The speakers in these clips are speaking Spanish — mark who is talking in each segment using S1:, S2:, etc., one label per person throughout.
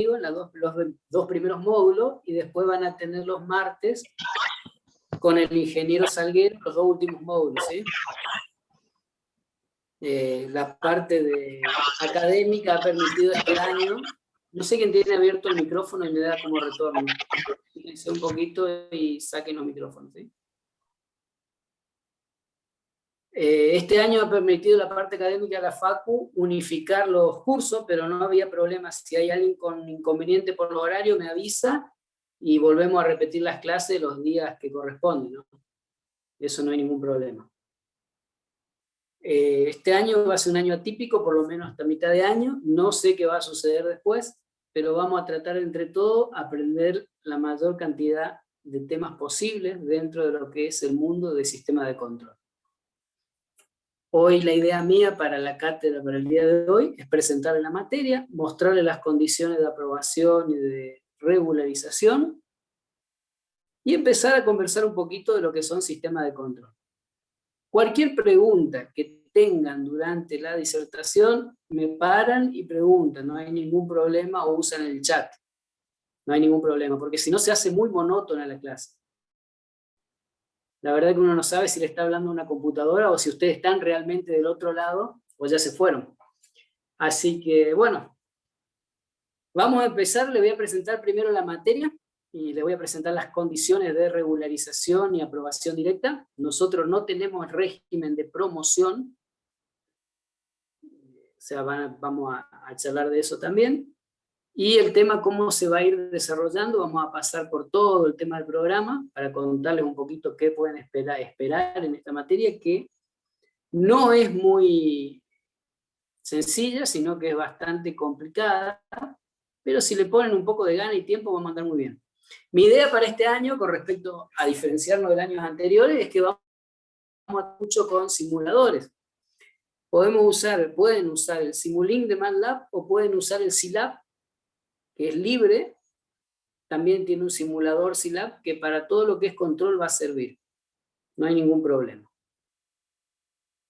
S1: en los dos primeros módulos, y después van a tener los martes con el ingeniero Salguero los dos últimos módulos, ¿sí? La parte académica ha permitido este año, no sé quién tiene abierto el micrófono y me da como retorno. Fíjense un poquito y saquen los micrófonos, ¿sí? Este año ha permitido la parte académica de la Facu unificar los cursos, pero no había problema. Si hay alguien con inconveniente por los horarios, me avisa y volvemos a repetir las clases los días que corresponden, ¿no? Eso no hay ningún problema. Este año va a ser un año atípico, por lo menos hasta mitad de año. No sé qué va a suceder después, pero vamos a tratar entre todos aprender la mayor cantidad de temas posibles dentro de lo que es el mundo del sistema de control. Hoy la idea mía para la cátedra, para el día de hoy, es presentarle la materia, mostrarle las condiciones de aprobación y de regularización, y empezar a conversar un poquito de lo que son sistemas de control. Cualquier pregunta que tengan durante la disertación, me paran y preguntan, no hay ningún problema, o usan el chat. No hay ningún problema, porque si no se hace muy monótona la clase. La verdad que uno no sabe si le está hablando a una computadora o si ustedes están realmente del otro lado o ya se fueron. Así que, bueno, vamos a empezar. Le voy a presentar primero la materia y le voy a presentar las condiciones de regularización y aprobación directa. Nosotros no tenemos régimen de promoción, o sea, vamos a charlar de eso también. Y el tema, cómo se va a ir desarrollando, vamos a pasar por todo el tema del programa para contarles un poquito qué pueden esperar en esta materia, que no es muy sencilla, sino que es bastante complicada, pero si le ponen un poco de gana y tiempo vamos a andar muy bien. Mi idea para este año, con respecto a diferenciarnos de años anteriores, es que vamos a mucho con simuladores. Pueden usar el Simulink de MATLAB o pueden usar el Scilab, que es libre. También tiene un simulador Scilab que para todo lo que es control va a servir. No hay ningún problema.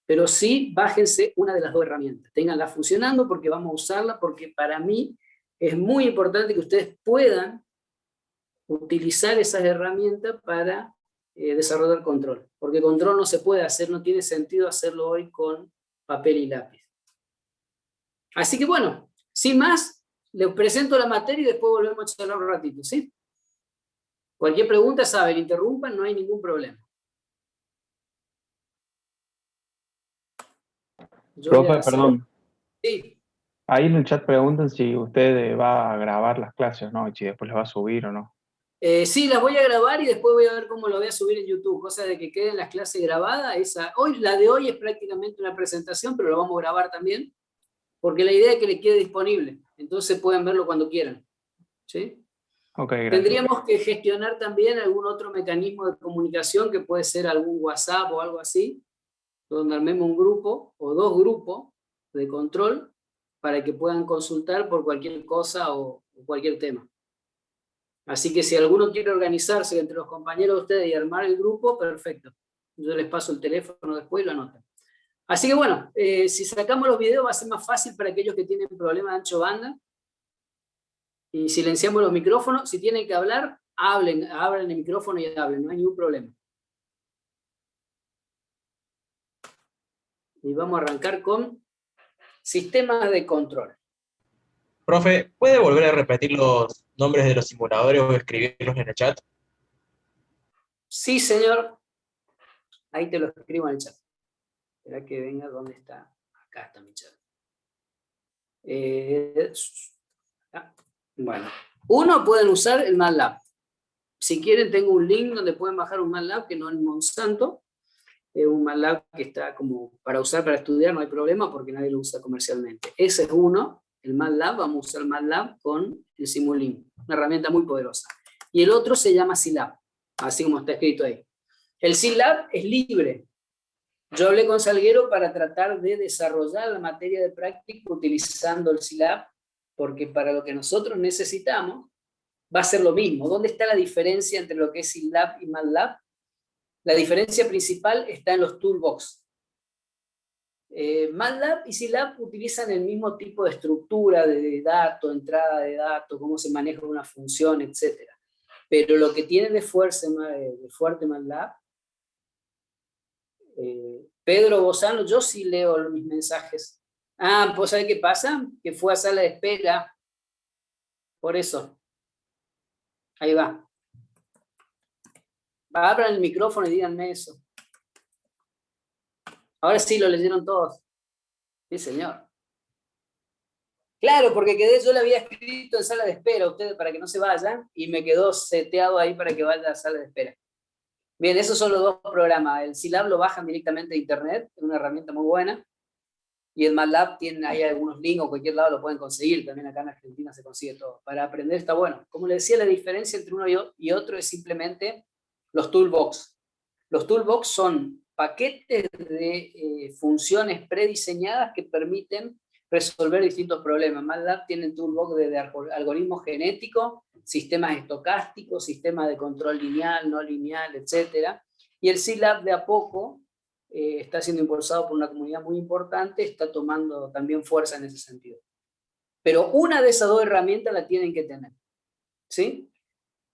S1: Pero sí, bájense una de las dos herramientas. Ténganla funcionando porque vamos a usarla, porque para mí es muy importante que ustedes puedan utilizar esas herramientas para desarrollar control. Porque control no se puede hacer, no tiene sentido hacerlo hoy con papel y lápiz. Así que bueno, sin más, les presento la materia y después volvemos a charlar un ratito, ¿sí? Cualquier pregunta, saben, interrumpan, no hay ningún problema.
S2: Profe, perdón.
S1: Sí.
S2: Ahí en el chat preguntan si usted va a grabar las clases, ¿no? Y si después las va a subir o no.
S1: Sí, las voy a grabar y después voy a ver cómo lo voy a subir en YouTube, cosa de que queden las clases grabadas. La de hoy es prácticamente una presentación, pero lo vamos a grabar también, porque la idea es que le quede disponible, entonces pueden verlo cuando quieran, ¿sí?
S2: Okay, gracias.
S1: Tendríamos que gestionar también algún otro mecanismo de comunicación, que puede ser algún WhatsApp o algo así, donde armemos un grupo o dos grupos de control para que puedan consultar por cualquier cosa o cualquier tema. Así que si alguno quiere organizarse entre los compañeros de ustedes y armar el grupo, perfecto. Yo les paso el teléfono después y lo anotan. Así que bueno, si sacamos los videos va a ser más fácil para aquellos que tienen problemas de ancho banda. Y silenciamos los micrófonos. Si tienen que hablar, abran el micrófono y hablen, no hay ningún problema. Y vamos a arrancar con sistemas de control.
S3: Profe, ¿puede volver a repetir los nombres de los simuladores o escribirlos en el chat?
S1: Sí, señor. Ahí te lo escribo en el chat. Espera que venga, ¿dónde está? Acá está mi chat. Bueno, uno pueden usar el MATLAB. Si quieren tengo un link donde pueden bajar un MATLAB que no es Monsanto. Es un MATLAB que está como para usar para estudiar, no hay problema porque nadie lo usa comercialmente. Ese es uno, el MATLAB. Vamos a usar el MATLAB con el Simulink, una herramienta muy poderosa. Y el otro se llama Scilab, así como está escrito ahí. El Scilab es libre. Yo hablé con Salguero para tratar de desarrollar la materia de práctica utilizando el Scilab, porque para lo que nosotros necesitamos va a ser lo mismo. ¿Dónde está la diferencia entre lo que es Scilab y MATLAB? La diferencia principal está en los toolbox. MATLAB y SYLAB utilizan el mismo tipo de estructura de datos, entrada de datos, cómo se maneja una función, etc. Pero lo que tiene de fuerte MATLAB, Pedro Bozano, yo sí leo mis mensajes. Ah, pues ¿sabe qué pasa? Que fue a sala de espera. Por eso. Ahí va. Abran el micrófono y díganme eso. Ahora sí lo leyeron todos. Sí, señor. Claro, porque yo le había escrito en sala de espera a ustedes para que no se vayan y me quedó seteado ahí para que vaya a sala de espera. Bien, esos son los dos programas. El SYLAB lo bajan directamente de internet, es una herramienta muy buena. Y el MATLAB tiene ahí algunos links, o cualquier lado lo pueden conseguir. También acá en Argentina se consigue todo. Para aprender está bueno. Como les decía, la diferencia entre uno y otro es simplemente los toolbox. Los toolbox son paquetes de funciones prediseñadas que permiten resolver distintos problemas. MATLAB tiene el toolbox de algoritmos genéticos, sistemas estocásticos, sistemas de control lineal, no lineal, etc. Y el SYLAB de a poco está siendo impulsado por una comunidad muy importante, está tomando también fuerza en ese sentido. Pero una de esas dos herramientas la tienen que tener, ¿sí?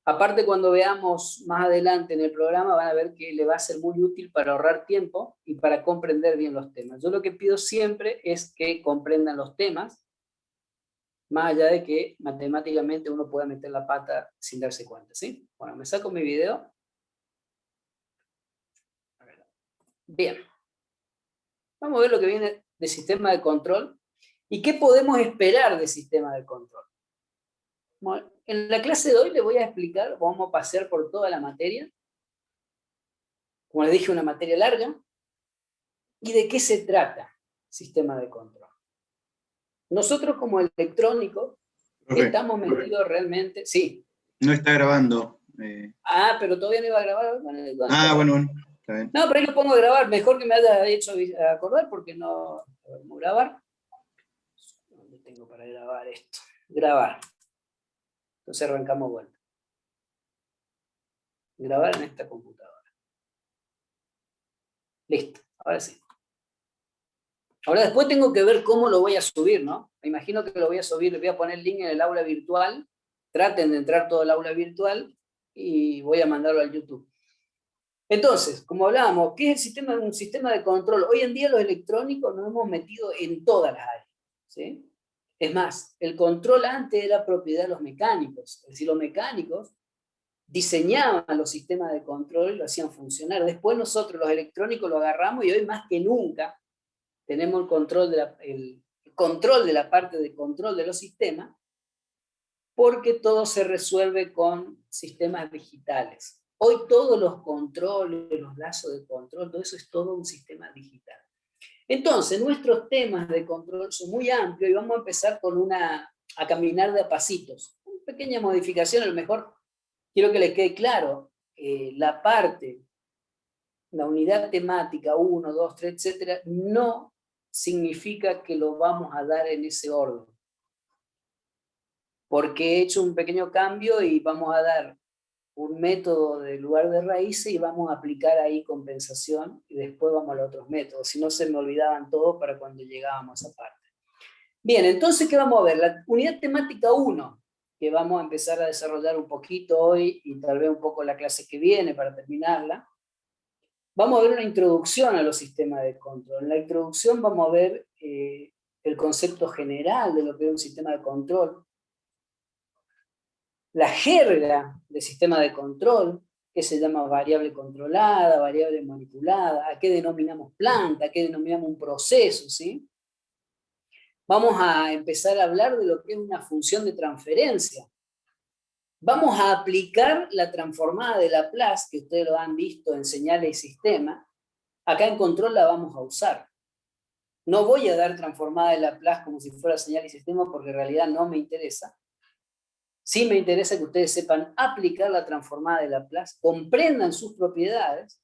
S1: Aparte, cuando veamos más adelante en el programa, van a ver que le va a ser muy útil para ahorrar tiempo y para comprender bien los temas. Yo lo que pido siempre es que comprendan los temas, más allá de que matemáticamente uno pueda meter la pata sin darse cuenta, ¿sí? Bueno, me saco mi video. Bien. Vamos a ver lo que viene de sistema de control y qué podemos esperar de sistema de control. Bueno, en la clase de hoy les voy a explicar, vamos a pasear por toda la materia, como les dije, una materia larga, y de qué se trata sistema de control. Nosotros como electrónicos estamos metidos realmente, sí.
S4: No está grabando.
S1: Ah, pero todavía no iba a grabar.
S4: Bueno, está bien.
S1: No, pero ahí lo pongo a grabar, mejor que me haya hecho acordar porque no vamos a grabar. ¿Dónde tengo para grabar esto? Grabar. Entonces arrancamos vuelta. Grabar en esta computadora. Listo, ahora sí. Ahora después tengo que ver cómo lo voy a subir, ¿no? Me imagino que lo voy a subir, le voy a poner el link en el aula virtual. Traten de entrar todo el aula virtual y voy a mandarlo al YouTube. Entonces, como hablábamos, ¿qué es un sistema de control? Hoy en día los electrónicos nos hemos metido en todas las áreas, ¿sí? Es más, el control antes era propiedad de los mecánicos. Es decir, los mecánicos diseñaban los sistemas de control y lo hacían funcionar. Después nosotros, los electrónicos, lo agarramos y hoy más que nunca tenemos el control de la parte de control de los sistemas, porque todo se resuelve con sistemas digitales. Hoy todos los controles, los lazos de control, todo eso es todo un sistema digital. Entonces, nuestros temas de control son muy amplios y vamos a empezar a caminar de a pasitos. Una pequeña modificación, a lo mejor quiero que les quede claro, la unidad temática 1, 2, 3, etc., no significa que lo vamos a dar en ese orden. Porque he hecho un pequeño cambio y vamos a dar un método de lugar de raíces y vamos a aplicar ahí compensación y después vamos a los otros métodos. Si no, se me olvidaban todos para cuando llegábamos a esa parte. Bien, entonces, ¿qué vamos a ver? La unidad temática 1, que vamos a empezar a desarrollar un poquito hoy y tal vez un poco la clase que viene para terminarla. Vamos a ver una introducción a los sistemas de control. En la introducción vamos a ver el concepto general de lo que es un sistema de control, la jerga del sistema de control, que se llama variable controlada, variable manipulada, a qué denominamos planta, a qué denominamos un proceso, ¿sí? Vamos a empezar a hablar de lo que es una función de transferencia. Vamos a aplicar la transformada de Laplace, que ustedes lo han visto en señales y sistemas. Acá en control la vamos a usar. No voy a dar transformada de Laplace como si fuera señal y sistema, porque en realidad no me interesa. Sí me interesa que ustedes sepan aplicar la transformada de Laplace, comprendan sus propiedades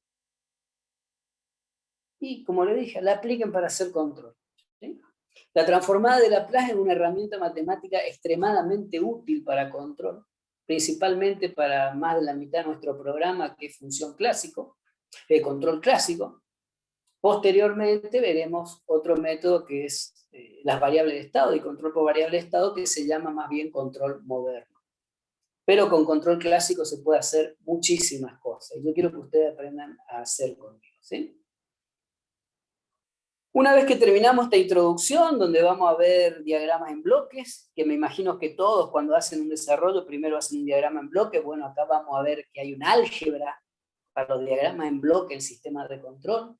S1: y, como les dije, la apliquen para hacer control, ¿sí? La transformada de Laplace es una herramienta matemática extremadamente útil para control, principalmente para más de la mitad de nuestro programa, que es función clásico, control clásico. Posteriormente veremos otro método que es las variables de estado y control por variable de estado, que se llama más bien control moderno. Pero con control clásico se puede hacer muchísimas cosas. Y yo quiero que ustedes aprendan a hacer conmigo, ¿sí? Una vez que terminamos esta introducción, donde vamos a ver diagramas en bloques, que me imagino que todos cuando hacen un desarrollo primero hacen un diagrama en bloques, bueno, acá vamos a ver que hay un álgebra para los diagramas en bloque en sistemas de control.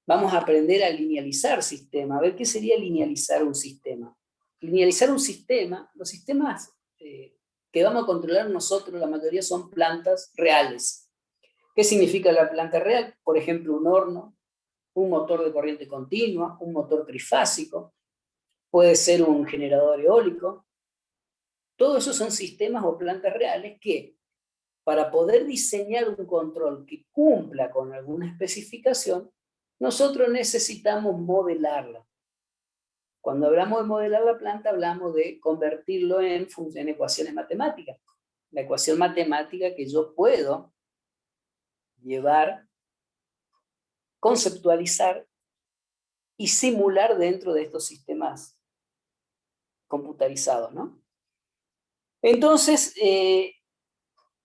S1: Vamos a aprender a linealizar sistemas. A ver, ¿qué sería linealizar un sistema? Linealizar un sistema, los sistemas que vamos a controlar nosotros, la mayoría son plantas reales. ¿Qué significa la planta real? Por ejemplo, un horno, un motor de corriente continua, un motor trifásico, puede ser un generador eólico. Todos esos son sistemas o plantas reales que, para poder diseñar un control que cumpla con alguna especificación, nosotros necesitamos modelarla. Cuando hablamos de modelar la planta, hablamos de convertirlo en ecuaciones matemáticas. La ecuación matemática que yo puedo llevar, conceptualizar y simular dentro de estos sistemas computarizados, ¿no? Entonces,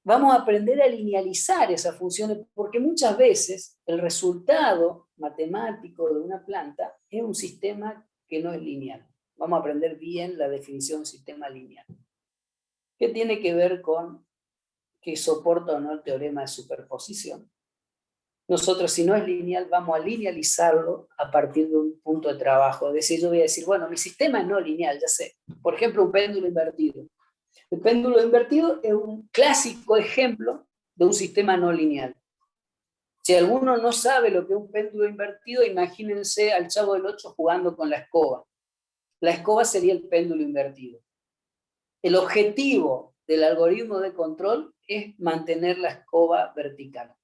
S1: vamos a aprender a linealizar esas funciones, porque muchas veces el resultado matemático de una planta es un sistema que no es lineal. Vamos a aprender bien la definición de sistema lineal. ¿Qué tiene que ver con que soporta o no el teorema de superposición? Nosotros, si no es lineal, vamos a linealizarlo a partir de un punto de trabajo. Es decir, yo voy a decir, bueno, mi sistema es no lineal, ya sé. Por ejemplo, un péndulo invertido. El péndulo invertido es un clásico ejemplo de un sistema no lineal. Si alguno no sabe lo que es un péndulo invertido, imagínense al Chavo del Ocho jugando con la escoba. La escoba sería el péndulo invertido. El objetivo del algoritmo de control es mantener la escoba vertical.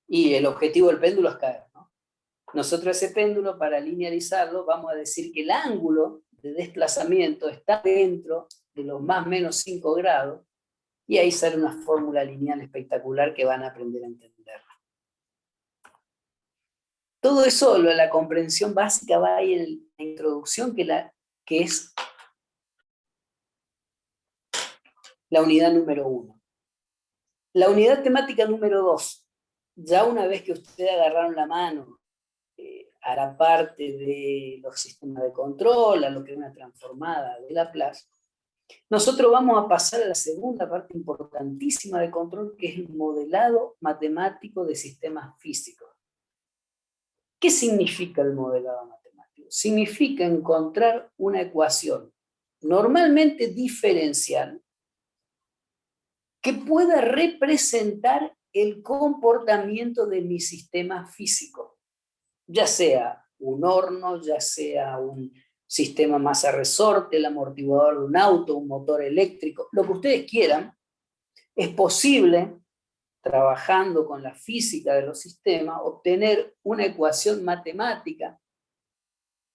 S1: Y el objetivo del péndulo es caer, ¿no? Nosotros ese péndulo, para linealizarlo, vamos a decir que el ángulo de desplazamiento está dentro de los más o menos 5 grados, y ahí sale una fórmula lineal espectacular que van a aprender a entender. Todo eso, la comprensión básica, va ahí en la introducción, que es la unidad número 1. La unidad temática número 2, ya una vez que ustedes agarraron la mano a la parte de los sistemas de control, a lo que es una transformada de Laplace, nosotros vamos a pasar a la segunda parte importantísima de control, que es el modelado matemático de sistemas físicos. ¿Qué significa el modelado matemático? Significa encontrar una ecuación normalmente diferencial que pueda representar el comportamiento de mi sistema físico, ya sea un horno, ya sea un sistema masa-resorte, el amortiguador de un auto, un motor eléctrico, lo que ustedes quieran. Es posible, trabajando con la física de los sistemas, obtener una ecuación matemática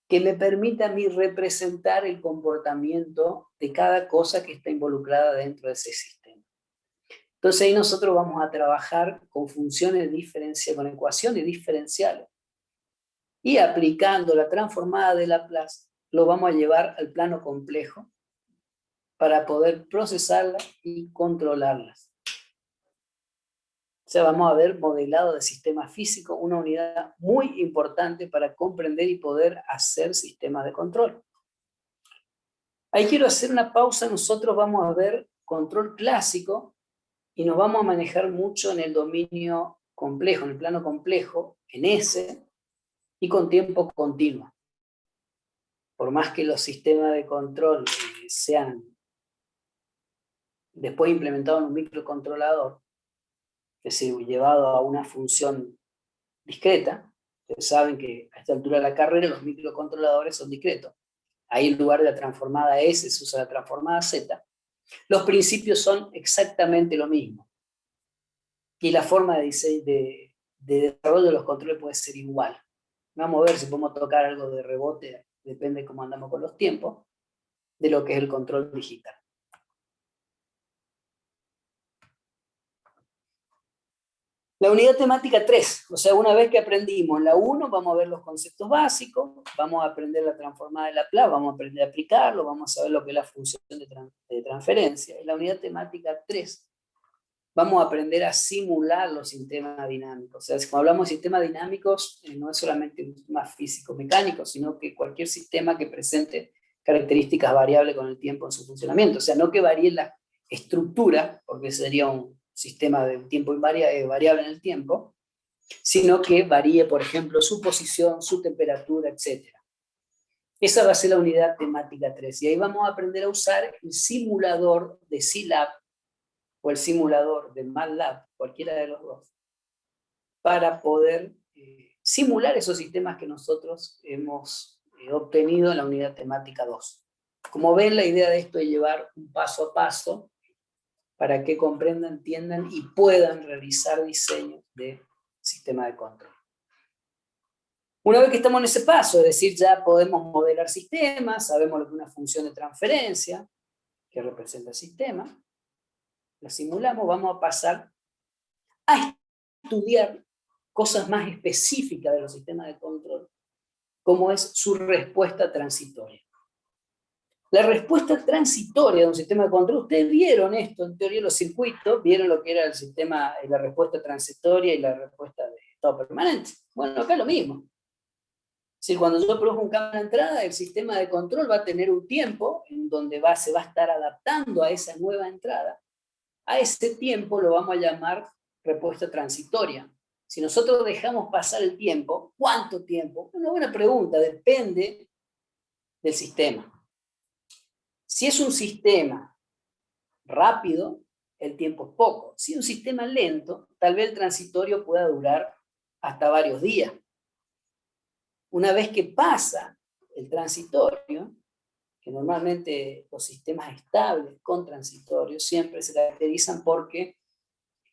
S1: que me permita a mí representar el comportamiento de cada cosa que está involucrada dentro de ese sistema. Entonces ahí nosotros vamos a trabajar con funciones diferenciales, con ecuaciones diferenciales, y aplicando la transformada de Laplace lo vamos a llevar al plano complejo para poder procesarlas y controlarlas. O sea, vamos a ver modelado de sistema físico, una unidad muy importante para comprender y poder hacer sistemas de control. Ahí quiero hacer una pausa. Nosotros vamos a ver control clásico y nos vamos a manejar mucho en el dominio complejo, en el plano complejo, en S, y con tiempo continuo. Por más que los sistemas de control sean después implementados en un microcontrolador, que se llevado a una función discreta. Ustedes saben que a esta altura de la carrera los microcontroladores son discretos. Ahí en lugar de la transformada S se usa la transformada Z. Los principios son exactamente lo mismo. Y la forma de desarrollo de los controles puede ser igual. Vamos a ver si podemos tocar algo de rebote, depende de cómo andamos con los tiempos, de lo que es el control digital. La unidad temática 3, o sea, una vez que aprendimos la 1, vamos a ver los conceptos básicos, vamos a aprender la transformada de Laplace, vamos a aprender a aplicarlo, vamos a ver lo que es la función de transferencia. En la unidad temática 3, vamos a aprender a simular los sistemas dinámicos. O sea, cuando hablamos de sistemas dinámicos, no es solamente un sistema físico-mecánico, sino que cualquier sistema que presente características variables con el tiempo en su funcionamiento. O sea, no que varíe la estructura, porque sería un sistema de tiempo variable en el tiempo, sino que varíe, por ejemplo, su posición, su temperatura, etc. Esa va a ser la unidad temática 3. Y ahí vamos a aprender a usar el simulador de Scilab o el simulador de MATLAB, cualquiera de los dos, para poder simular esos sistemas que nosotros hemos obtenido en la unidad temática 2. Como ven, la idea de esto es llevar un paso a paso para que comprendan, entiendan y puedan realizar diseños de sistema de control. Una vez que estamos en ese paso, es decir, ya podemos modelar sistemas, sabemos lo que es una función de transferencia, que representa el sistema, la simulamos, vamos a pasar a estudiar cosas más específicas de los sistemas de control, como es su respuesta transitoria. La respuesta transitoria de un sistema de control, ustedes vieron esto, en teoría los circuitos, vieron lo que era el sistema, la respuesta transitoria y la respuesta de estado permanente. Bueno, acá es lo mismo. Si cuando yo produzco un cambio de entrada, el sistema de control va a tener un tiempo en donde se va a estar adaptando a esa nueva entrada. A ese tiempo lo vamos a llamar respuesta transitoria. Si nosotros dejamos pasar el tiempo, ¿cuánto tiempo? Una buena pregunta, depende del sistema. Si es un sistema rápido, el tiempo es poco. Si es un sistema lento, tal vez el transitorio pueda durar hasta varios días. Una vez que pasa el transitorio, que normalmente los sistemas estables con transitorio siempre se caracterizan porque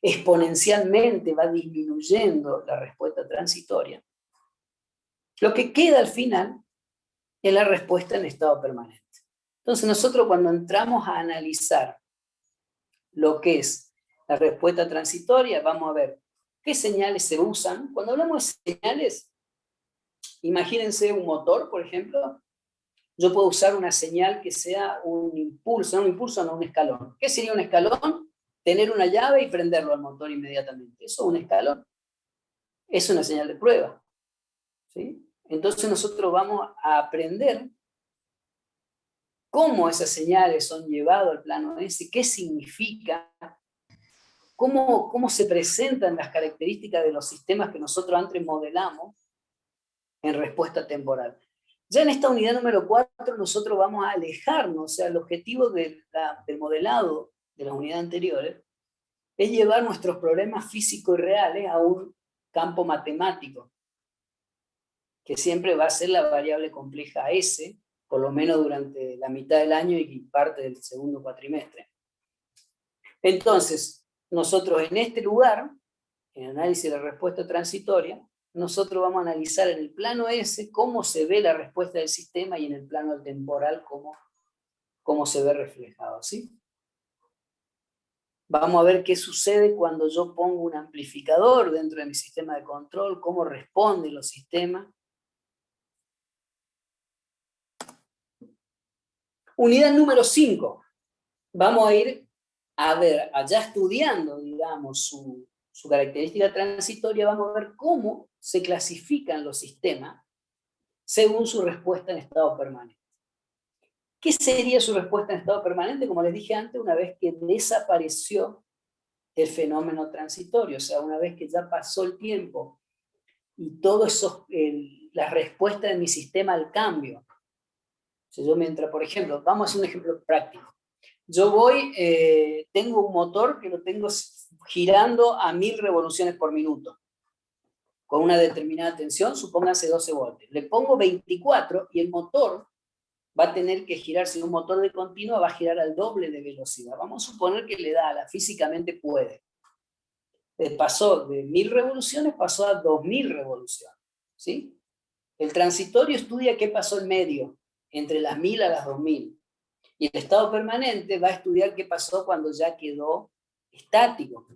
S1: exponencialmente va disminuyendo la respuesta transitoria, lo que queda al final es la respuesta en estado permanente. Entonces nosotros cuando entramos a analizar lo que es la respuesta transitoria, vamos a ver qué señales se usan. Cuando hablamos de señales, imagínense un motor, por ejemplo. Yo puedo usar una señal que sea un impulso, no un escalón. ¿Qué sería un escalón? Tener una llave y prenderlo al motor inmediatamente. Eso es un escalón. Es una señal de prueba. ¿Sí? Entonces nosotros vamos a aprender cómo esas señales son llevadas al plano S, qué significa, cómo se presentan las características de los sistemas que nosotros antes modelamos en respuesta temporal. Ya en esta unidad número 4 nosotros vamos a alejarnos, o sea, el objetivo del modelado de las unidades anteriores es llevar nuestros problemas físicos y reales a un campo matemático, que siempre va a ser la variable compleja S, por lo menos durante la mitad del año y parte del segundo cuatrimestre. Entonces, nosotros en este lugar, en el análisis de la respuesta transitoria, nosotros vamos a analizar en el plano S cómo se ve la respuesta del sistema y en el plano temporal cómo se ve reflejado, ¿sí? Vamos a ver qué sucede cuando yo pongo un amplificador dentro de mi sistema de control, cómo responden los sistemas. Unidad número 5. Vamos a ir a ver, allá estudiando, digamos, su característica transitoria, vamos a ver cómo se clasifican los sistemas según su respuesta en estado permanente. ¿Qué sería su respuesta en estado permanente? Como les dije antes, una vez que desapareció el fenómeno transitorio, o sea, una vez que ya pasó el tiempo y todo eso, la respuesta de mi sistema al cambio. Si yo mientras, por ejemplo, vamos a hacer un ejemplo práctico. Yo tengo un motor que lo tengo girando a 1000 revoluciones por minuto, con una determinada tensión, supóngase 12 voltios. Le pongo 24 y el motor va a tener que girar, si un motor de continua va a girar al doble de velocidad. Vamos a suponer que le da, físicamente puede. Pasó de 1000 revoluciones, pasó a 2000 revoluciones. ¿Sí? El transitorio estudia qué pasó en medio, entre las 1000 a las 2000. Y el estado permanente va a estudiar qué pasó cuando ya quedó estático.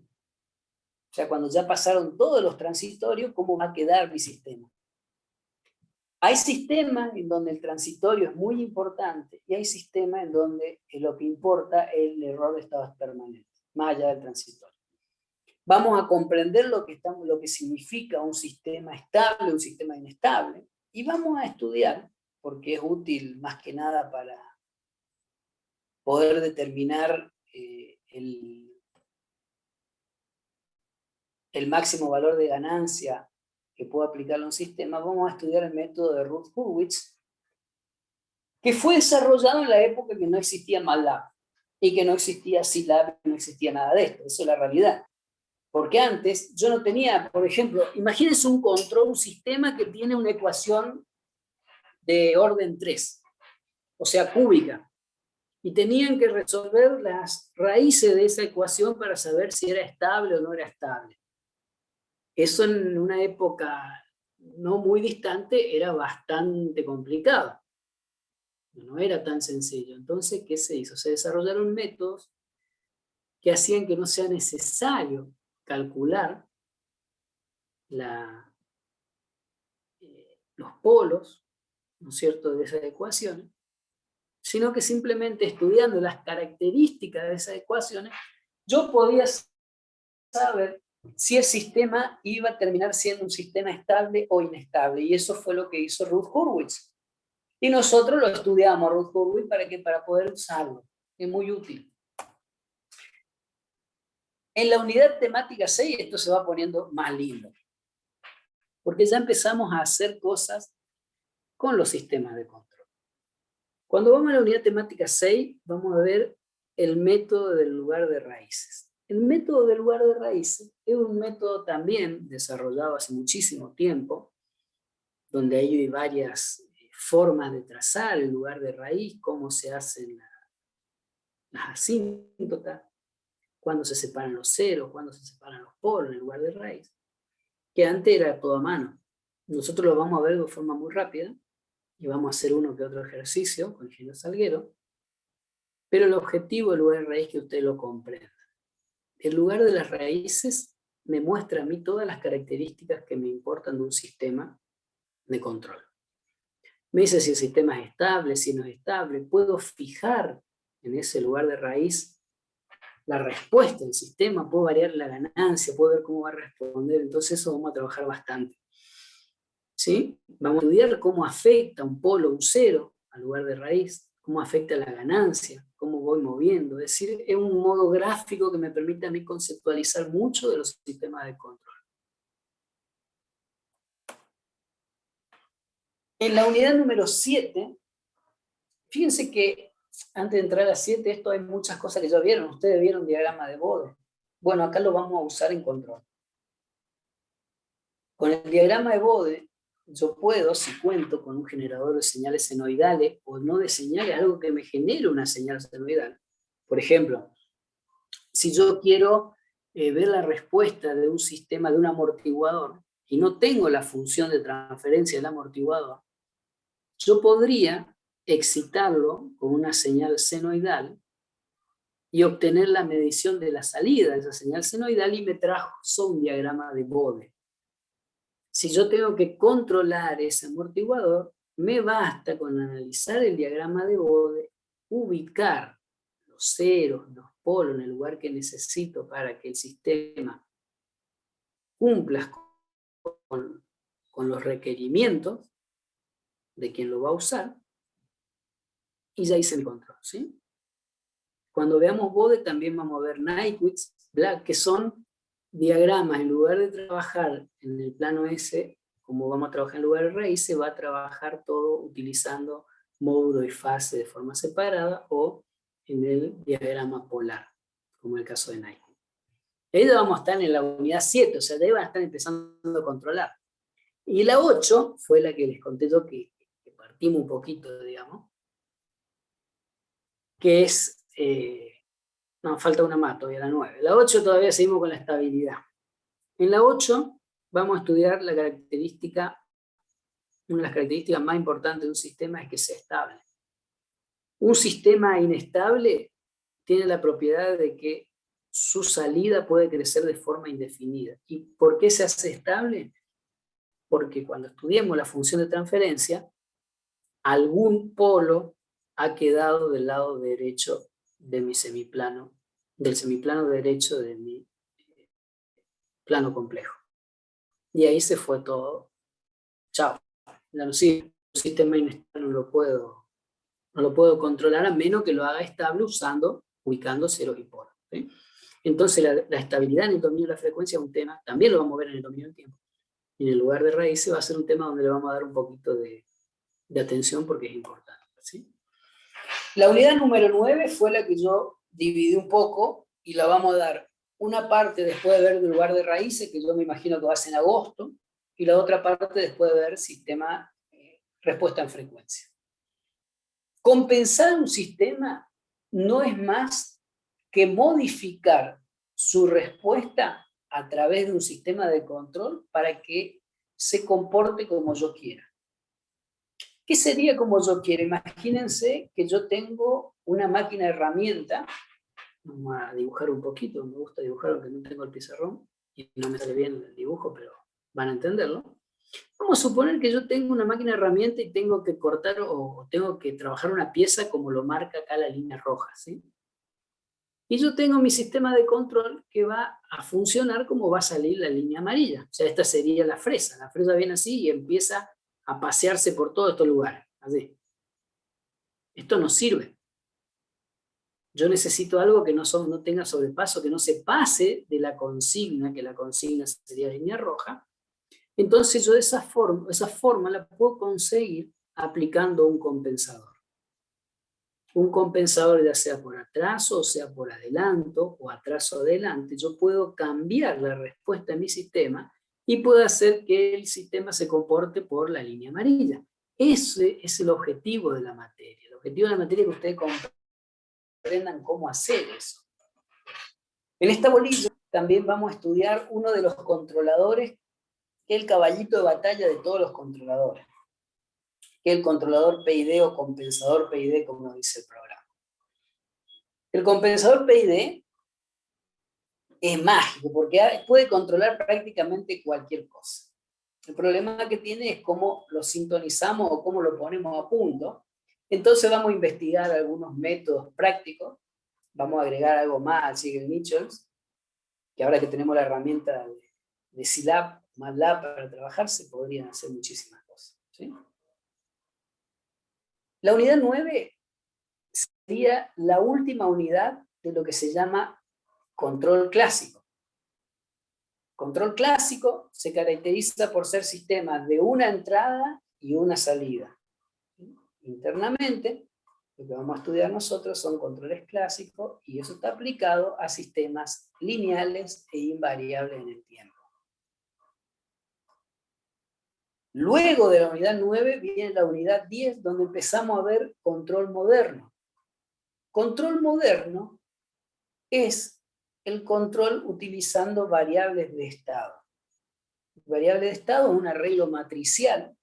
S1: O sea, cuando ya pasaron todos los transitorios, ¿cómo va a quedar mi sistema? Hay sistemas en donde el transitorio es muy importante y hay sistemas en donde lo que importa es el error de estados permanentes, más allá del transitorio. Vamos a comprender lo que significa un sistema estable, un sistema inestable, y vamos a estudiar, porque es útil más que nada para poder determinar el máximo valor de ganancia que puedo aplicarle a un sistema. Vamos a estudiar el método de Routh-Hurwitz, que fue desarrollado en la época que no existía MATLAB, y que no existía Scilab, no existía nada de esto. Eso es la realidad. Porque antes yo no tenía, por ejemplo, imagínense un control, un sistema que tiene una ecuación de orden 3, o sea, cúbica, y tenían que resolver las raíces de esa ecuación para saber si era estable o no era estable. Eso en una época no muy distante era bastante complicado. No era tan sencillo. Entonces, ¿qué se hizo? Se desarrollaron métodos que hacían que no sea necesario calcular los polos, ¿no es cierto?, de esas ecuaciones, sino que simplemente estudiando las características de esas ecuaciones, yo podía saber si el sistema iba a terminar siendo un sistema estable o inestable, y eso fue lo que hizo Routh-Hurwitz. Y nosotros lo estudiamos, Routh-Hurwitz, para poder usarlo. Es muy útil. En la unidad temática 6 esto se va poniendo más lindo, porque ya empezamos a hacer cosas con los sistemas de control. Cuando vamos a la unidad temática 6, vamos a ver el método del lugar de raíces. El método del lugar de raíces es un método también desarrollado hace muchísimo tiempo, donde hay varias formas de trazar el lugar de raíz, cómo se hacen las asíntotas, cuándo se separan los ceros, cuándo se separan los polos en el lugar de raíz, que antes era todo a mano. Nosotros lo vamos a ver de forma muy rápida, y vamos a hacer uno que otro ejercicio con Ingeniero Salguero, pero el objetivo del lugar de raíz es que ustedes lo comprendan. El lugar de las raíces me muestra a mí todas las características que me importan de un sistema de control. Me dice si el sistema es estable, si no es estable. Puedo fijar en ese lugar de raíz la respuesta del sistema, puedo variar la ganancia, puedo ver cómo va a responder. Entonces eso vamos a trabajar bastante. ¿Sí? Vamos a estudiar cómo afecta un polo, un cero, al lugar de raíz, cómo afecta la ganancia, cómo voy moviendo. Es decir, es un modo gráfico que me permite a mí conceptualizar mucho de los sistemas de control. En la unidad número 7, fíjense que antes de entrar a 7, esto hay muchas cosas que ya vieron. Ustedes vieron diagrama de Bode. Bueno, acá lo vamos a usar en control. Con el diagrama de Bode, yo puedo, si cuento con un generador de señales senoidales o no de señales, algo que me genere una señal senoidal. Por ejemplo, si yo quiero ver la respuesta de un sistema de un amortiguador y no tengo la función de transferencia del amortiguador, yo podría excitarlo con una señal senoidal y obtener la medición de la salida de esa señal senoidal, y me trazo un diagrama de Bode. Si yo tengo que controlar ese amortiguador, me basta con analizar el diagrama de Bode, ubicar los ceros, los polos en el lugar que necesito para que el sistema cumpla con los requerimientos de quien lo va a usar, y ya hice mi control, ¿sí? Cuando veamos Bode también vamos a ver Nyquist, Black, que son diagramas. En lugar de trabajar en el plano S, como vamos a trabajar en lugar de raíz, se va a trabajar todo utilizando módulo y fase de forma separada, o en el diagrama polar, como el caso de Nyquist. Ahí vamos a estar en la unidad 7, o sea, de ahí van a estar empezando a controlar. Y la 8 fue la que les conté yo, que partimos un poquito, digamos, que es... no, falta una más todavía, la 9. La 8 todavía seguimos con la estabilidad. En la 8 vamos a estudiar la característica, una de las características más importantes de un sistema es que sea estable. Un sistema inestable tiene la propiedad de que su salida puede crecer de forma indefinida. ¿Y por qué se hace estable? Porque cuando estudiemos la función de transferencia, algún polo ha quedado del lado derecho de mi semiplano, del semiplano derecho de mi plano complejo. Y ahí se fue todo. Chao. Ya no sirve. El sistema inestable no lo puedo controlar a menos que lo haga estable ubicando ceros y polos. ¿Sí? Entonces la estabilidad en el dominio de la frecuencia es un tema, también lo vamos a ver en el dominio del tiempo. Y en el lugar de raíces va a ser un tema donde le vamos a dar un poquito de atención porque es importante. ¿Sí? La unidad número 9 fue la que yo dividí un poco y la vamos a dar una parte después de ver el lugar de raíces, que yo me imagino que va a ser en agosto, y la otra parte después de ver sistema respuesta en frecuencia. Compensar un sistema no es más que modificar su respuesta a través de un sistema de control para que se comporte como yo quiera. ¿Qué sería como yo quiero? Imagínense que yo tengo una máquina de herramienta. Vamos a dibujar un poquito, me gusta dibujar aunque no tengo el pizarrón y no me sale bien el dibujo, pero van a entenderlo. Vamos a suponer que yo tengo una máquina de herramienta y tengo que cortar o tengo que trabajar una pieza como lo marca acá la línea roja, ¿sí? Y yo tengo mi sistema de control que va a funcionar como va a salir la línea amarilla. O sea, esta sería la fresa. La fresa viene así y empieza a pasearse por todos estos lugares. Así. Esto no sirve. Yo necesito algo que no tenga sobrepaso, que no se pase de la consigna, que la consigna sería línea roja. Entonces yo esa forma la puedo conseguir aplicando un compensador. Un compensador ya sea por atraso, o sea por adelanto, o atraso adelante, yo puedo cambiar la respuesta de mi sistema y puedo hacer que el sistema se comporte por la línea amarilla. Ese es el objetivo de la materia. El objetivo de la materia es que ustedes comprendan cómo hacer eso. En esta bolilla también vamos a estudiar uno de los controladores, que es el caballito de batalla de todos los controladores, que es el controlador PID o compensador PID, como nos dice el programa. El compensador PID es mágico porque puede controlar prácticamente cualquier cosa. El problema que tiene es cómo lo sintonizamos o cómo lo ponemos a punto. Entonces vamos a investigar algunos métodos prácticos. Vamos a agregar algo más al Siegel-Michels, que ahora que tenemos la herramienta de Scilab, MATLAB para trabajar, se podrían hacer muchísimas cosas. ¿Sí? La unidad 9 sería la última unidad de lo que se llama control clásico. Control clásico se caracteriza por ser sistemas de una entrada y una salida. Internamente, lo que vamos a estudiar nosotros son controles clásicos y eso está aplicado a sistemas lineales e invariables en el tiempo. Luego de la unidad 9 viene la unidad 10, donde empezamos a ver control moderno. Control moderno es el control utilizando variables de estado. Variable de estado es un arreglo matricial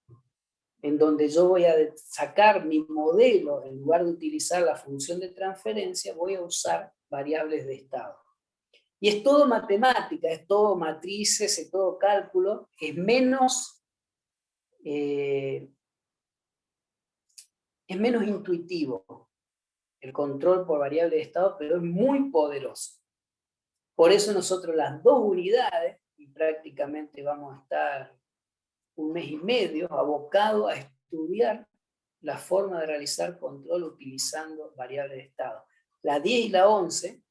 S1: en donde yo voy a sacar mi modelo, en lugar de utilizar la función de transferencia, voy a usar variables de estado. Y es todo matemática, es todo matrices, es todo cálculo, es menos intuitivo el control por variable de estado, pero es muy poderoso. Por eso nosotros las dos unidades, y prácticamente vamos a estar un mes y medio abocados a estudiar la forma de realizar control utilizando variables de estado. La 10 y la 11,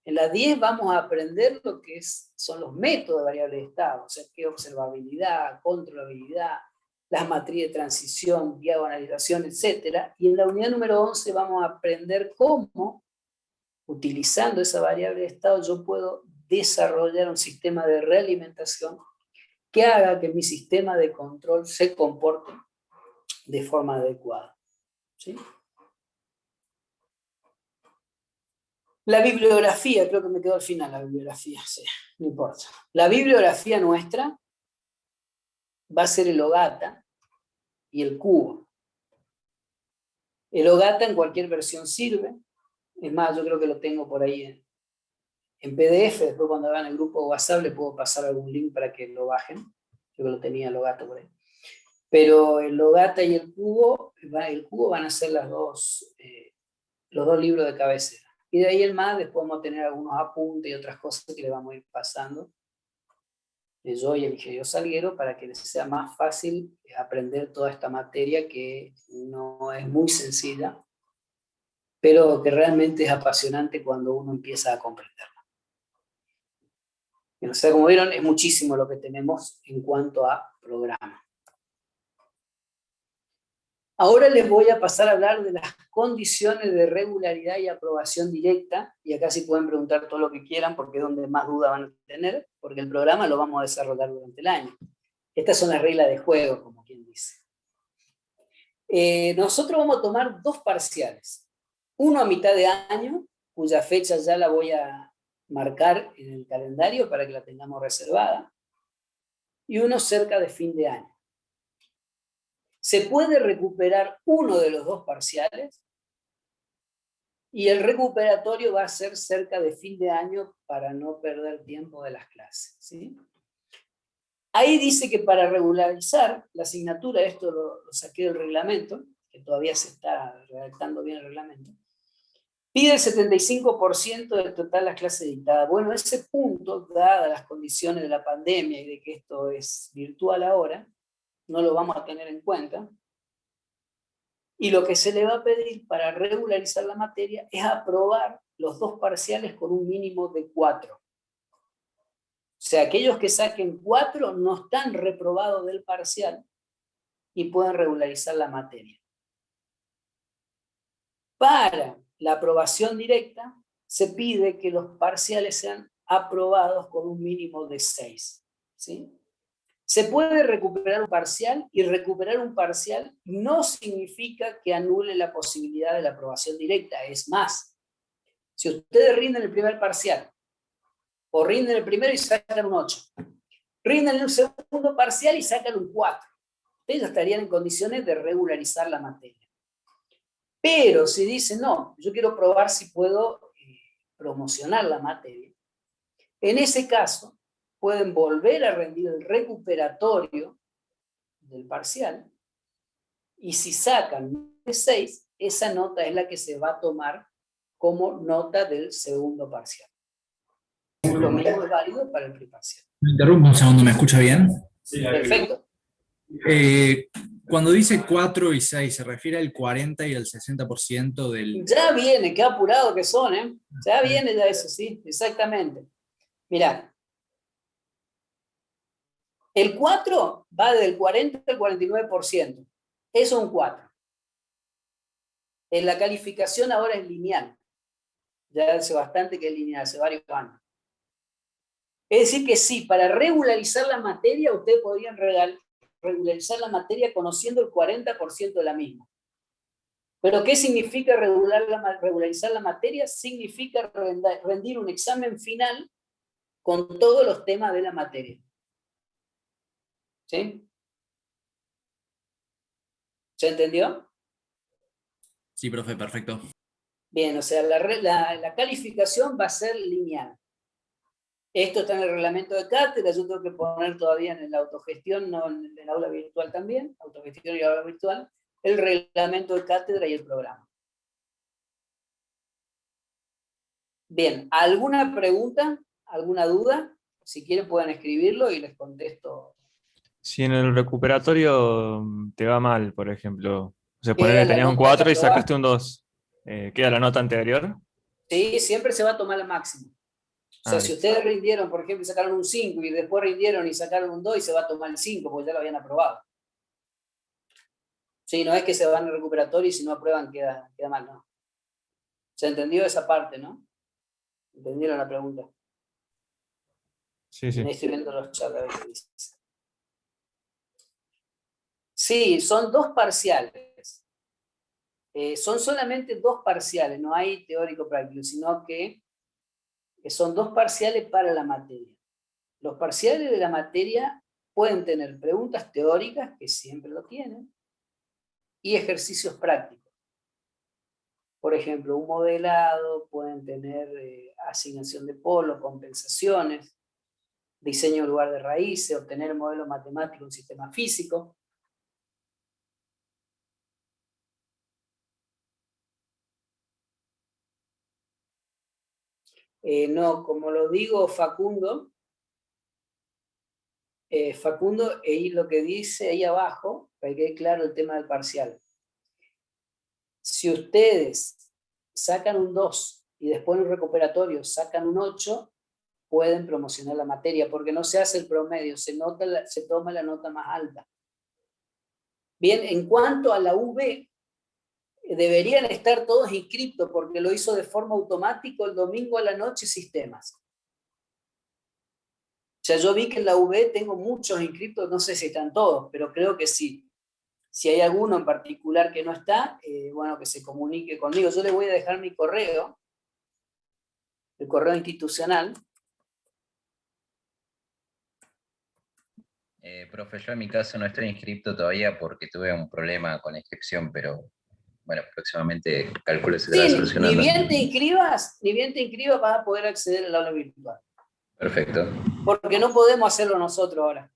S1: en la 10 vamos a aprender lo que son los métodos de variables de estado, o sea, qué observabilidad, controlabilidad, las matrices de transición, diagonalización, etc. Y en la unidad número 11 vamos a aprender cómo, utilizando esa variable de estado, yo puedo desarrollar un sistema de realimentación que haga que mi sistema de control se comporte de forma adecuada. ¿Sí? La bibliografía, creo que me quedó al final la bibliografía, sí, no importa. La bibliografía nuestra va a ser el OGATA y el cubo. El OGATA en cualquier versión sirve. Es más, yo creo que lo tengo por ahí en PDF, después cuando hagan el grupo WhatsApp le puedo pasar algún link para que lo bajen, yo lo tenía Logata por ahí. Pero el Logata y el cubo van a ser los dos libros de cabecera. Y de ahí en más después vamos a tener algunos apuntes y otras cosas que le vamos a ir pasando yo y el ingeniero Salguero para que les sea más fácil aprender toda esta materia que no es muy sencilla, pero que realmente es apasionante cuando uno empieza a comprenderla. O sea, como vieron, es muchísimo lo que tenemos en cuanto a programa. Ahora les voy a pasar a hablar de las condiciones de regularidad y aprobación directa, y acá sí pueden preguntar todo lo que quieran, porque es donde más dudas van a tener, porque el programa lo vamos a desarrollar durante el año. Estas son las reglas de juego, como quien dice. Nosotros vamos a tomar 2 parciales. Uno a mitad de año, cuya fecha ya la voy a marcar en el calendario para que la tengamos reservada, y uno cerca de fin de año. Se puede recuperar uno de los 2 parciales y el recuperatorio va a ser cerca de fin de año para no perder tiempo de las clases, ¿sí? Ahí dice que para regularizar la asignatura, esto lo saqué del reglamento, que todavía se está redactando bien el reglamento, pide el 75% del total de las clases dictadas. Bueno, ese punto, dadas las condiciones de la pandemia y de que esto es virtual ahora, no lo vamos a tener en cuenta. Y lo que se le va a pedir para regularizar la materia es aprobar los 2 parciales con un mínimo de 4. O sea, aquellos que saquen 4 no están reprobados del parcial y pueden regularizar la materia. Para la aprobación directa, se pide que los parciales sean aprobados con un mínimo de 6. ¿Sí? Se puede recuperar un parcial, y recuperar un parcial no significa que anule la posibilidad de la aprobación directa. Es más, si ustedes rinden el primer parcial, o rinden el primero y sacan un 8, rinden el segundo parcial y sacan un 4, ustedes estarían en condiciones de regularizar la materia. Pero si dicen, no, yo quiero probar si puedo promocionar la materia, en ese caso pueden volver a rendir el recuperatorio del parcial, y si sacan 6, esa nota es la que se va a tomar como nota del segundo parcial. Lo mismo es válido para el preparcial.
S5: Me interrumpo un segundo, ¿me escucha bien?
S3: Sí,
S1: Perfecto.
S5: Cuando dice 4 y 6, ¿se refiere al 40 y al 60% del...?
S1: Ya viene, qué apurado que son, ¿eh? Ya viene ya eso, sí, exactamente. Mirá, el 4 va del 40 al 49%. Eso es un 4. En la calificación ahora es lineal. Ya hace bastante que es lineal, hace varios años. Es decir que sí, para regularizar la materia, ustedes podrían regularizar la materia conociendo el 40% de la misma. ¿Pero qué significa regularizar la materia? Significa rendir un examen final con todos los temas de la materia. ¿Sí? ¿Se entendió?
S5: Sí, profe, perfecto.
S1: Bien, o sea, la calificación va a ser lineal. Esto está en el reglamento de cátedra, yo tengo que poner todavía en la autogestión, no en el aula virtual también, autogestión y aula virtual, el reglamento de cátedra y el programa. Bien, ¿alguna pregunta? ¿Alguna duda? Si quieren pueden escribirlo y les contesto.
S6: Si en el recuperatorio te va mal, por ejemplo, o sea,
S1: Queda
S6: ponerle
S1: la
S6: tenías un
S1: nota
S6: 4 y
S1: aprobada.
S6: sacaste un 2, ¿queda la nota anterior?
S1: Sí, siempre se va a tomar la máxima. O sea, si
S6: listo.
S1: ustedes rindieron, por ejemplo, y sacaron un 5 y después rindieron y sacaron un 2 y se va a tomar el 5 porque ya lo habían aprobado. Sí, no es que se van al recuperatorio y si no aprueban queda mal, ¿no? ¿Se entendió esa parte, no? ¿Entendieron la pregunta?
S6: Sí, sí.
S1: Ahí estoy viendo los chats a ver qué dice. Sí, son 2 parciales. Son solamente 2 parciales, no hay teórico práctico, sino que son 2 parciales para la materia. Los parciales de la materia pueden tener preguntas teóricas, que siempre lo tienen, y ejercicios prácticos. Por ejemplo, un modelado, pueden tener asignación de polo, compensaciones, diseño de lugar de raíces, obtener el modelo matemático de un sistema físico. No, como lo digo Facundo, ahí lo que dice ahí abajo, para que quede claro el tema del parcial. Si ustedes sacan un 2 y después en un recuperatorio sacan un 8, pueden promocionar la materia, porque no se hace el promedio, se toma la nota más alta. Bien, en cuanto a la UB, deberían estar todos inscritos, porque lo hizo de forma automática el domingo a la noche Sistemas. O sea, yo vi que en la UB tengo muchos inscritos, no sé si están todos, pero creo que sí. Si hay alguno en particular que no está, bueno, que se comunique conmigo. Yo le voy a dejar mi correo, el correo institucional.
S7: Profe, yo en mi caso no estoy inscrito todavía porque tuve un problema con la inscripción, pero bueno, próximamente calculo que se estará
S1: Sí,
S7: solucionando.
S1: ni bien te inscribas vas a poder acceder al aula virtual.
S7: Perfecto.
S1: Porque no podemos hacerlo nosotros ahora.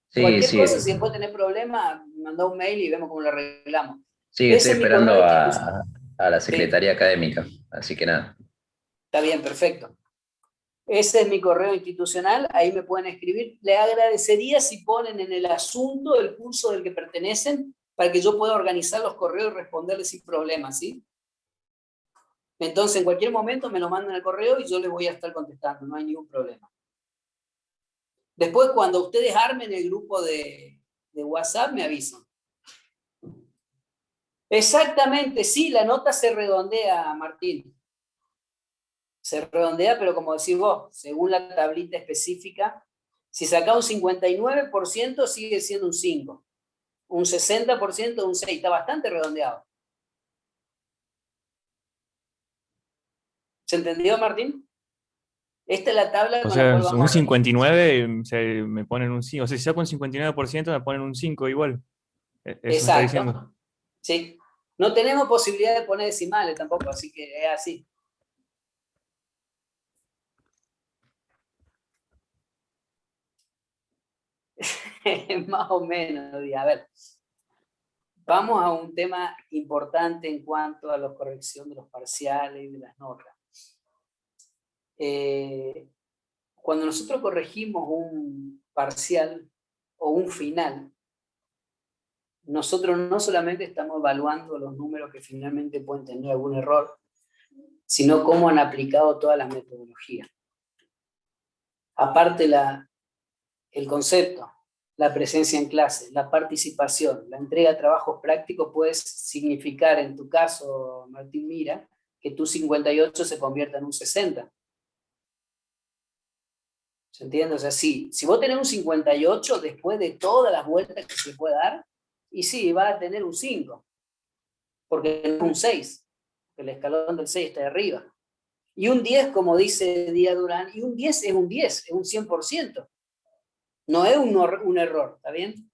S7: Sí,
S1: Cualquier
S7: sí.
S1: cosa, si después tenés problemas, mandá un mail y vemos cómo lo arreglamos.
S7: Sí,
S1: Ese
S7: estoy
S1: es mi
S7: esperando
S1: correo
S7: a
S1: institucional.
S7: la Secretaría Académica, así que nada.
S1: Está bien, perfecto. Ese es mi correo institucional, ahí me pueden escribir. Le agradecería si ponen en el asunto el curso del que pertenecen, para que yo pueda organizar los correos y responderles sin problemas, ¿sí? Entonces, en cualquier momento me lo mandan al correo y yo les voy a estar contestando, no hay ningún problema. Después, cuando ustedes armen el grupo de WhatsApp, me avisan. Exactamente, sí, la nota se redondea, Martín. Se redondea, pero como decís vos, según la tablita específica, si saca un 59% sigue siendo un 5. Un 60% un 6. Está bastante redondeado. ¿Se entendió, Martín? Esta es la tabla
S6: O
S1: con la
S6: sea,
S1: cual vamos
S6: un
S1: a...
S6: 59 me ponen un 5. O sea, si saco un 59% me ponen un 5 igual. Eso me está diciendo.
S1: Exacto. Sí. No tenemos posibilidad de poner decimales tampoco, así que es así. Más o menos. A ver. Vamos a un tema importante en cuanto a la corrección de los parciales y de las notas. Cuando nosotros corregimos un parcial o un final, nosotros no solamente estamos evaluando los números que finalmente pueden tener algún error, sino cómo han aplicado todas las metodologías. Aparte el concepto, la presencia en clase, la participación, la entrega de trabajos prácticos puede significar, en tu caso, Martín Mira, que tu 58 se convierta en un 60. ¿Se entiende? O sea, si vos tenés un 58, después de todas las vueltas que se puede dar, y sí, va a tener un 5, porque no es un 6, el escalón del 6 está de arriba. Y un 10, como dice Díaz Durán, y un 10 es un 10, es un 100%. No es un error, ¿está bien?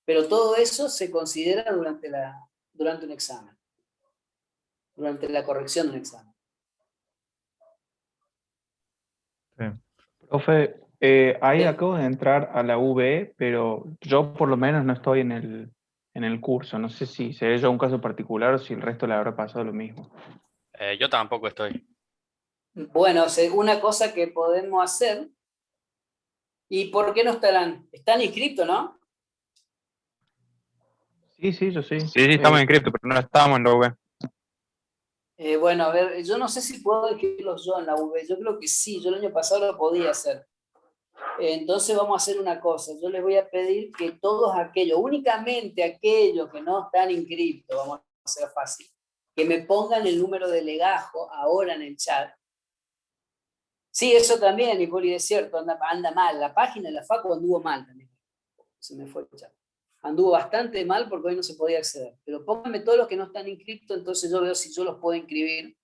S1: Pero todo eso se considera durante un examen, durante la corrección de un examen.
S2: Sí. Profe, ahí acabo de entrar a la UB, pero yo por lo menos no estoy en el curso. No sé si seré yo un caso particular o si el resto le habrá pasado lo mismo.
S8: Yo tampoco estoy.
S1: Bueno, una cosa que podemos hacer, ¿y por qué no estarán? Están inscritos, ¿no?
S2: Sí, yo sí.
S9: Sí, estamos inscritos, pero no estamos en la UB.
S1: Bueno, a ver, yo no sé si puedo inscribirlos yo en la UB. Yo creo que sí, yo el año pasado lo podía hacer. Entonces vamos a hacer una cosa. Yo les voy a pedir que todos aquellos, únicamente aquellos que no están inscritos, vamos a hacer fácil, que me pongan el número de legajo ahora en el chat. Sí, eso también, Hipólito, es cierto, anda mal. La página de la Facu anduvo mal también. Se me fue el chat. Anduvo bastante mal porque hoy no se podía acceder. Pero pónganme todos los que no están inscritos, entonces yo veo si yo los puedo inscribir.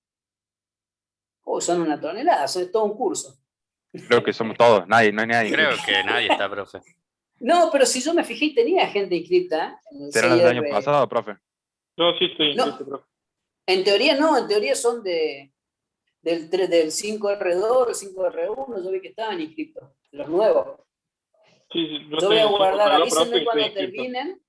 S1: Son una tonelada, son todo un curso.
S9: Creo que somos todos, no hay nadie.
S8: Creo que nadie está, profe.
S1: No, pero si yo me fijé, tenía gente inscrita. En el
S9: ¿Será el
S1: CIR.
S9: año pasado, profe?
S10: Yo sí estoy
S1: No.
S10: inscrito, profe.
S1: En teoría no, en teoría son del 5R2, el 5R1, yo vi que estaban inscritos, los nuevos.
S2: Sí, sí,
S1: Yo voy a guardar,
S2: profe,
S1: avísenme
S2: y
S1: cuando
S2: estoy inscrito.
S1: terminen.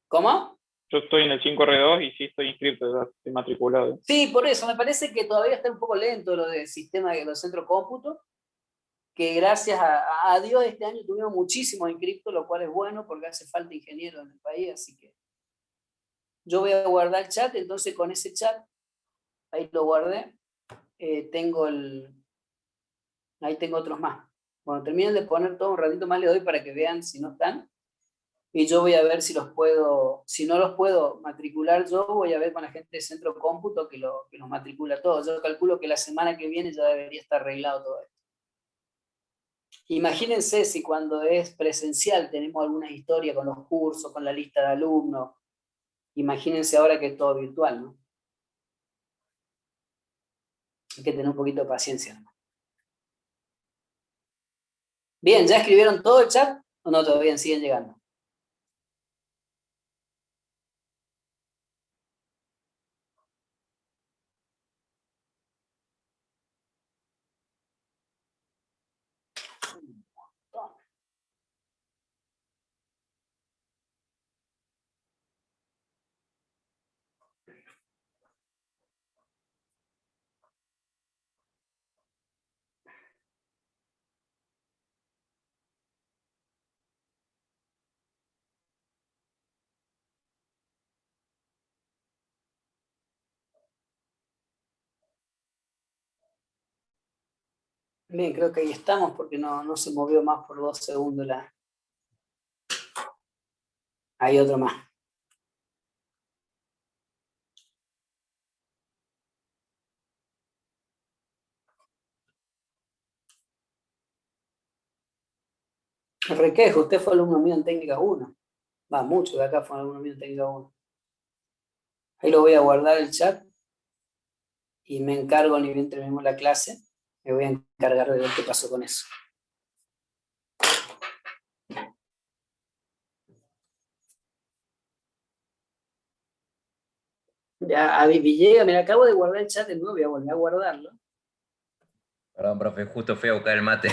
S1: ¿Cómo?
S2: Yo estoy en el 5R2 y sí estoy inscrito, ya estoy matriculado.
S1: Sí, por eso, me parece que todavía está un poco lento lo del sistema de los centros cómputo, que gracias a Dios este año tuvimos muchísimos inscriptos, lo cual es bueno porque hace falta ingenieros en el país, así que yo voy a guardar el chat, entonces con ese chat, ahí lo guardé, ahí tengo otros más. Cuando terminen de poner todo un ratito más le doy para que vean si no están, y yo voy a ver si si no los puedo matricular yo, voy a ver con la gente de Centro Cómputo que los matricula todos. Yo calculo que la semana que viene ya debería estar arreglado todo esto. Imagínense si cuando es presencial tenemos alguna historia con los cursos, con la lista de alumnos. Imagínense ahora que es todo virtual, ¿no? Hay que tener un poquito de paciencia, ¿no? Bien, ¿ya escribieron todo el chat? ¿O no todavía siguen llegando? Bien, creo que ahí estamos porque no se movió más por 2 segundos la... Hay otro más. Requejo, usted fue alumno mío en técnica 1. Va, mucho de acá fue alumno mío en técnica 1. Ahí lo voy a guardar el chat y me encargo, ni bien terminemos la clase, me voy a encargar de ver qué pasó con eso. Ya, a Villegas, me acabo de guardar el chat de nuevo, voy a volver a guardarlo.
S7: Perdón, profe, justo fui a buscar el mate.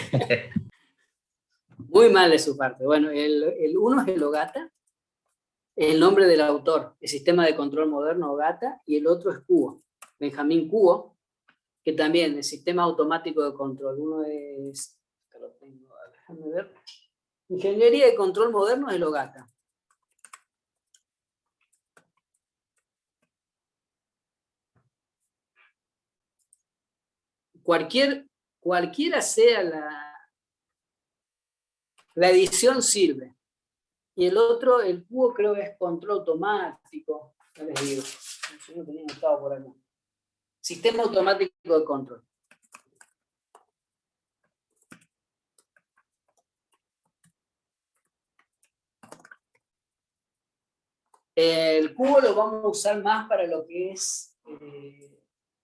S1: Muy mal de su parte. Bueno, el uno es el OGATA, es el nombre del autor, el sistema de control moderno OGATA, y el otro es Cubo, Benjamín Cubo, que también es sistema automático de control. Uno es, acá lo tengo, déjame ver, ingeniería de control moderno es el OGATA. Cualquiera sea la edición sirve. Y el otro, el Cubo, creo que es control automático. Ya les digo, yo no tenía anotado por acá. Sistema automático de control. El Cubo lo vamos a usar más para lo que es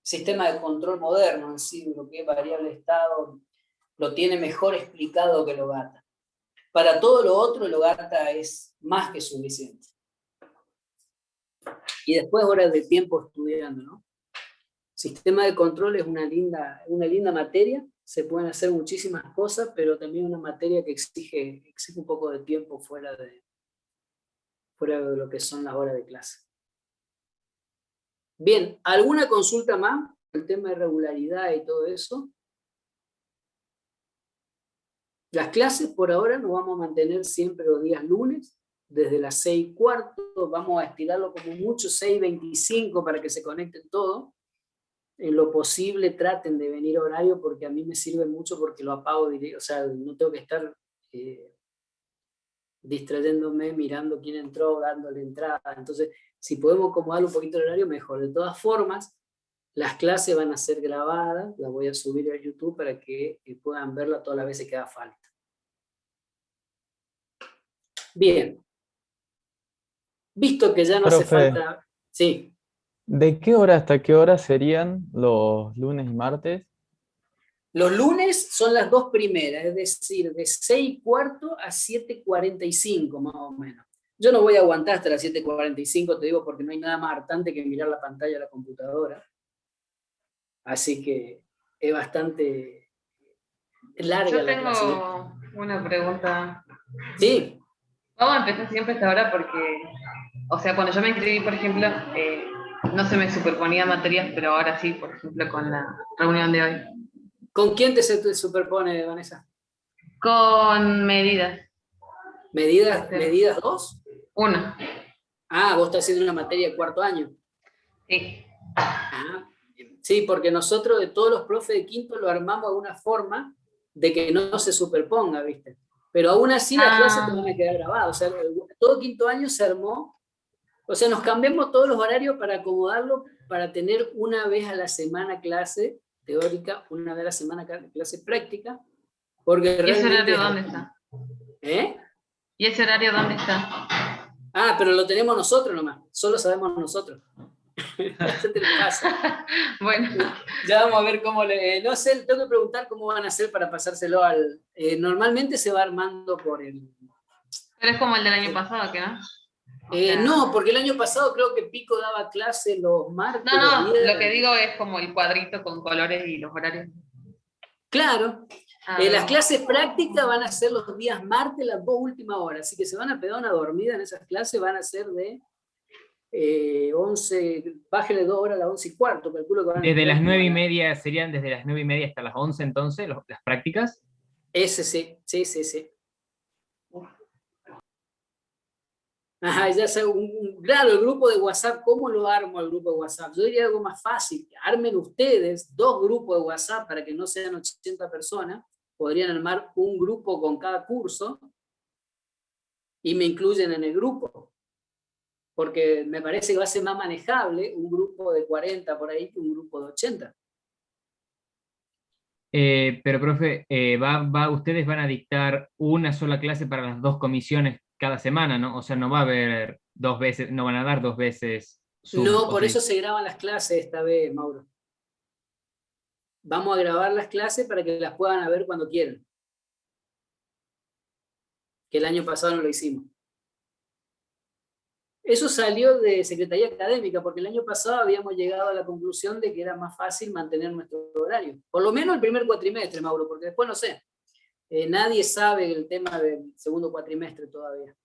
S1: sistema de control moderno, en sí, lo que es variable estado, lo tiene mejor explicado que el OGATA. Para todo lo otro, el OGATA es más que suficiente. Y después horas de tiempo estudiando, ¿no? Sistema de control es una linda materia, se pueden hacer muchísimas cosas, pero también una materia que exige un poco de tiempo fuera de lo que son las horas de clase. Bien, ¿alguna consulta más? El tema de regularidad y todo eso. Las clases por ahora nos vamos a mantener siempre los días lunes, desde las 6:15, vamos a estirarlo como mucho, 6:25 para que se conecten todos. En lo posible traten de venir a horario porque a mí me sirve mucho porque lo apago directo, o sea, no tengo que estar distrayéndome, mirando quién entró, dándole entrada. Entonces, si podemos acomodar un poquito el horario, mejor. De todas formas, las clases van a ser grabadas, las voy a subir a YouTube para que puedan verla todas las veces que haga falta. Bien. Visto que ya no hace falta... Sí.
S10: ¿De qué hora hasta qué hora serían los lunes y martes?
S1: Los lunes son las 2 primeras, es decir, de 6:15 a 7:45 más o menos. Yo no voy a aguantar hasta las 7:45, te digo, porque no hay nada más hartante que mirar la pantalla de la computadora. Así que es bastante larga
S11: Yo
S1: la clase.
S11: tengo una pregunta.
S1: Sí.
S11: Vamos a empezar siempre esta hora porque, o sea, cuando yo me inscribí, por ejemplo, no se me superponían materias, pero ahora sí, por ejemplo, con la reunión de hoy.
S1: ¿Con quién te superpone, Vanessa?
S11: Con medidas.
S1: ¿Medidas 2?
S11: 1.
S1: Ah, vos estás haciendo una materia de cuarto año.
S11: Sí.
S1: Ah, sí, porque nosotros de todos los profes de quinto lo armamos de una forma de que no se superponga, ¿viste? Pero aún así las clases te van a quedar grabadas. O sea, todo quinto año se armó. O sea, nos cambiamos todos los horarios para acomodarlo, para tener una vez a la semana clase teórica, una vez a la semana clase práctica. Porque
S11: ¿Y ese
S1: realmente,
S11: horario dónde está?
S1: ¿Eh?
S11: ¿Y ese horario dónde está?
S1: Ah, pero lo tenemos nosotros nomás. Solo sabemos nosotros. Ya te lo paso.
S11: Bueno.
S1: Ya vamos a ver cómo le... no sé, tengo que preguntar cómo van a hacer para pasárselo al... normalmente se va armando por el...
S11: Pero es como el del año pasado, ¿que no?
S1: No, porque el año pasado creo que Pico daba clase los martes.
S11: No, lo que digo es como el cuadrito con colores y los horarios.
S1: Claro. Las clases prácticas van a ser los días martes, las 2 últimas horas. Así que se van a pegar una dormida en esas clases, van a ser de 11, bájale 2 horas a las 11:15, calculo que van a...
S12: Desde las 9:30, serían desde las 9:30 hasta las 11 entonces, las prácticas.
S1: Ese sí. Ajá, ya sé, claro, el grupo de WhatsApp, ¿cómo lo armo el grupo de WhatsApp? Yo diría algo más fácil, armen ustedes 2 grupos de WhatsApp para que no sean 80 personas, podrían armar un grupo con cada curso y me incluyen en el grupo, porque me parece que va a ser más manejable un grupo de 40 por ahí que un grupo de 80.
S12: Pero, profe, ustedes van a dictar una sola clase para las 2 comisiones cada semana, ¿no? O sea, no va a haber 2 veces, no van a dar 2 veces Zoom.
S1: No, por eso se graban las clases esta vez, Mauro. Vamos a grabar las clases para que las puedan ver cuando quieran. Que el año pasado no lo hicimos. Eso salió de Secretaría Académica, porque el año pasado habíamos llegado a la conclusión de que era más fácil mantener nuestro horario. Por lo menos el primer cuatrimestre, Mauro, porque después no sé. Nadie sabe el tema del segundo cuatrimestre todavía.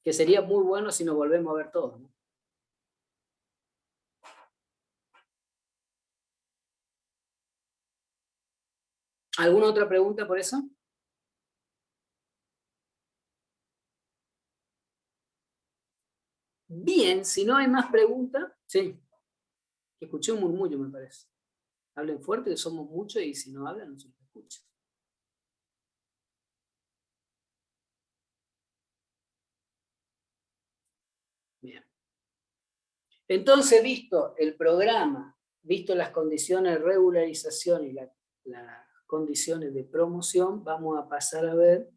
S1: Que sería muy bueno si nos volvemos a ver todos, ¿no? ¿Alguna otra pregunta por eso? Bien, si no hay más preguntas, sí. Escuché un murmullo, me parece. Hablen fuerte, que somos muchos, y si no hablan, no se les escucha. Bien. Entonces, visto el programa, visto las condiciones de regularización y las condiciones de promoción, vamos a pasar a ver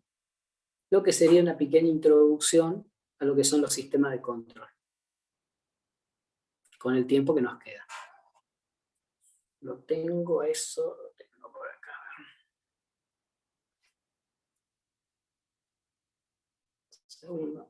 S1: lo que sería una pequeña introducción a lo que son los sistemas de control, con el tiempo que nos queda. Lo tengo por acá. Segundo.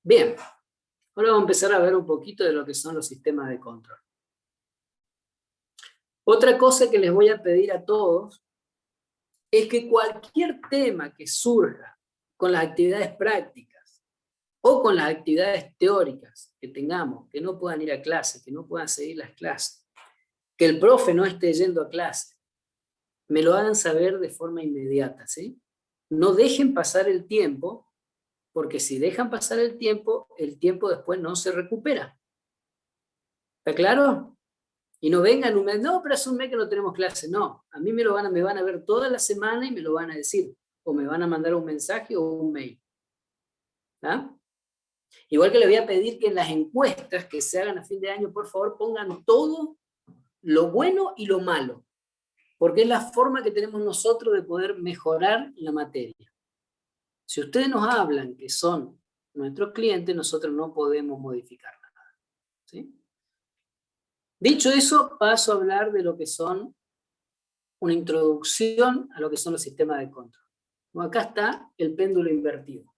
S1: Bien, ahora vamos a empezar a ver un poquito de lo que son los sistemas de control. Otra cosa que les voy a pedir a todos es que cualquier tema que surja con las actividades prácticas o con las actividades teóricas que tengamos, que no puedan ir a clase, que no puedan seguir las clases, que el profe no esté yendo a clase, me lo hagan saber de forma inmediata, ¿sí? No dejen pasar el tiempo, porque si dejan pasar el tiempo después no se recupera. ¿Está claro? Y no vengan un mes, no, pero hace un mes que no tenemos clase. No, a mí me van a ver toda la semana y me lo van a decir, o me van a mandar un mensaje o un mail. ¿Ah? Igual que le voy a pedir que en las encuestas que se hagan a fin de año, por favor, pongan todo lo bueno y lo malo, porque es la forma que tenemos nosotros de poder mejorar la materia. Si ustedes nos hablan que son nuestros clientes, nosotros no podemos modificar nada. ¿Sí? Dicho eso, paso a hablar de lo que son una introducción a lo que son los sistemas de control. Bueno, acá está el péndulo invertido.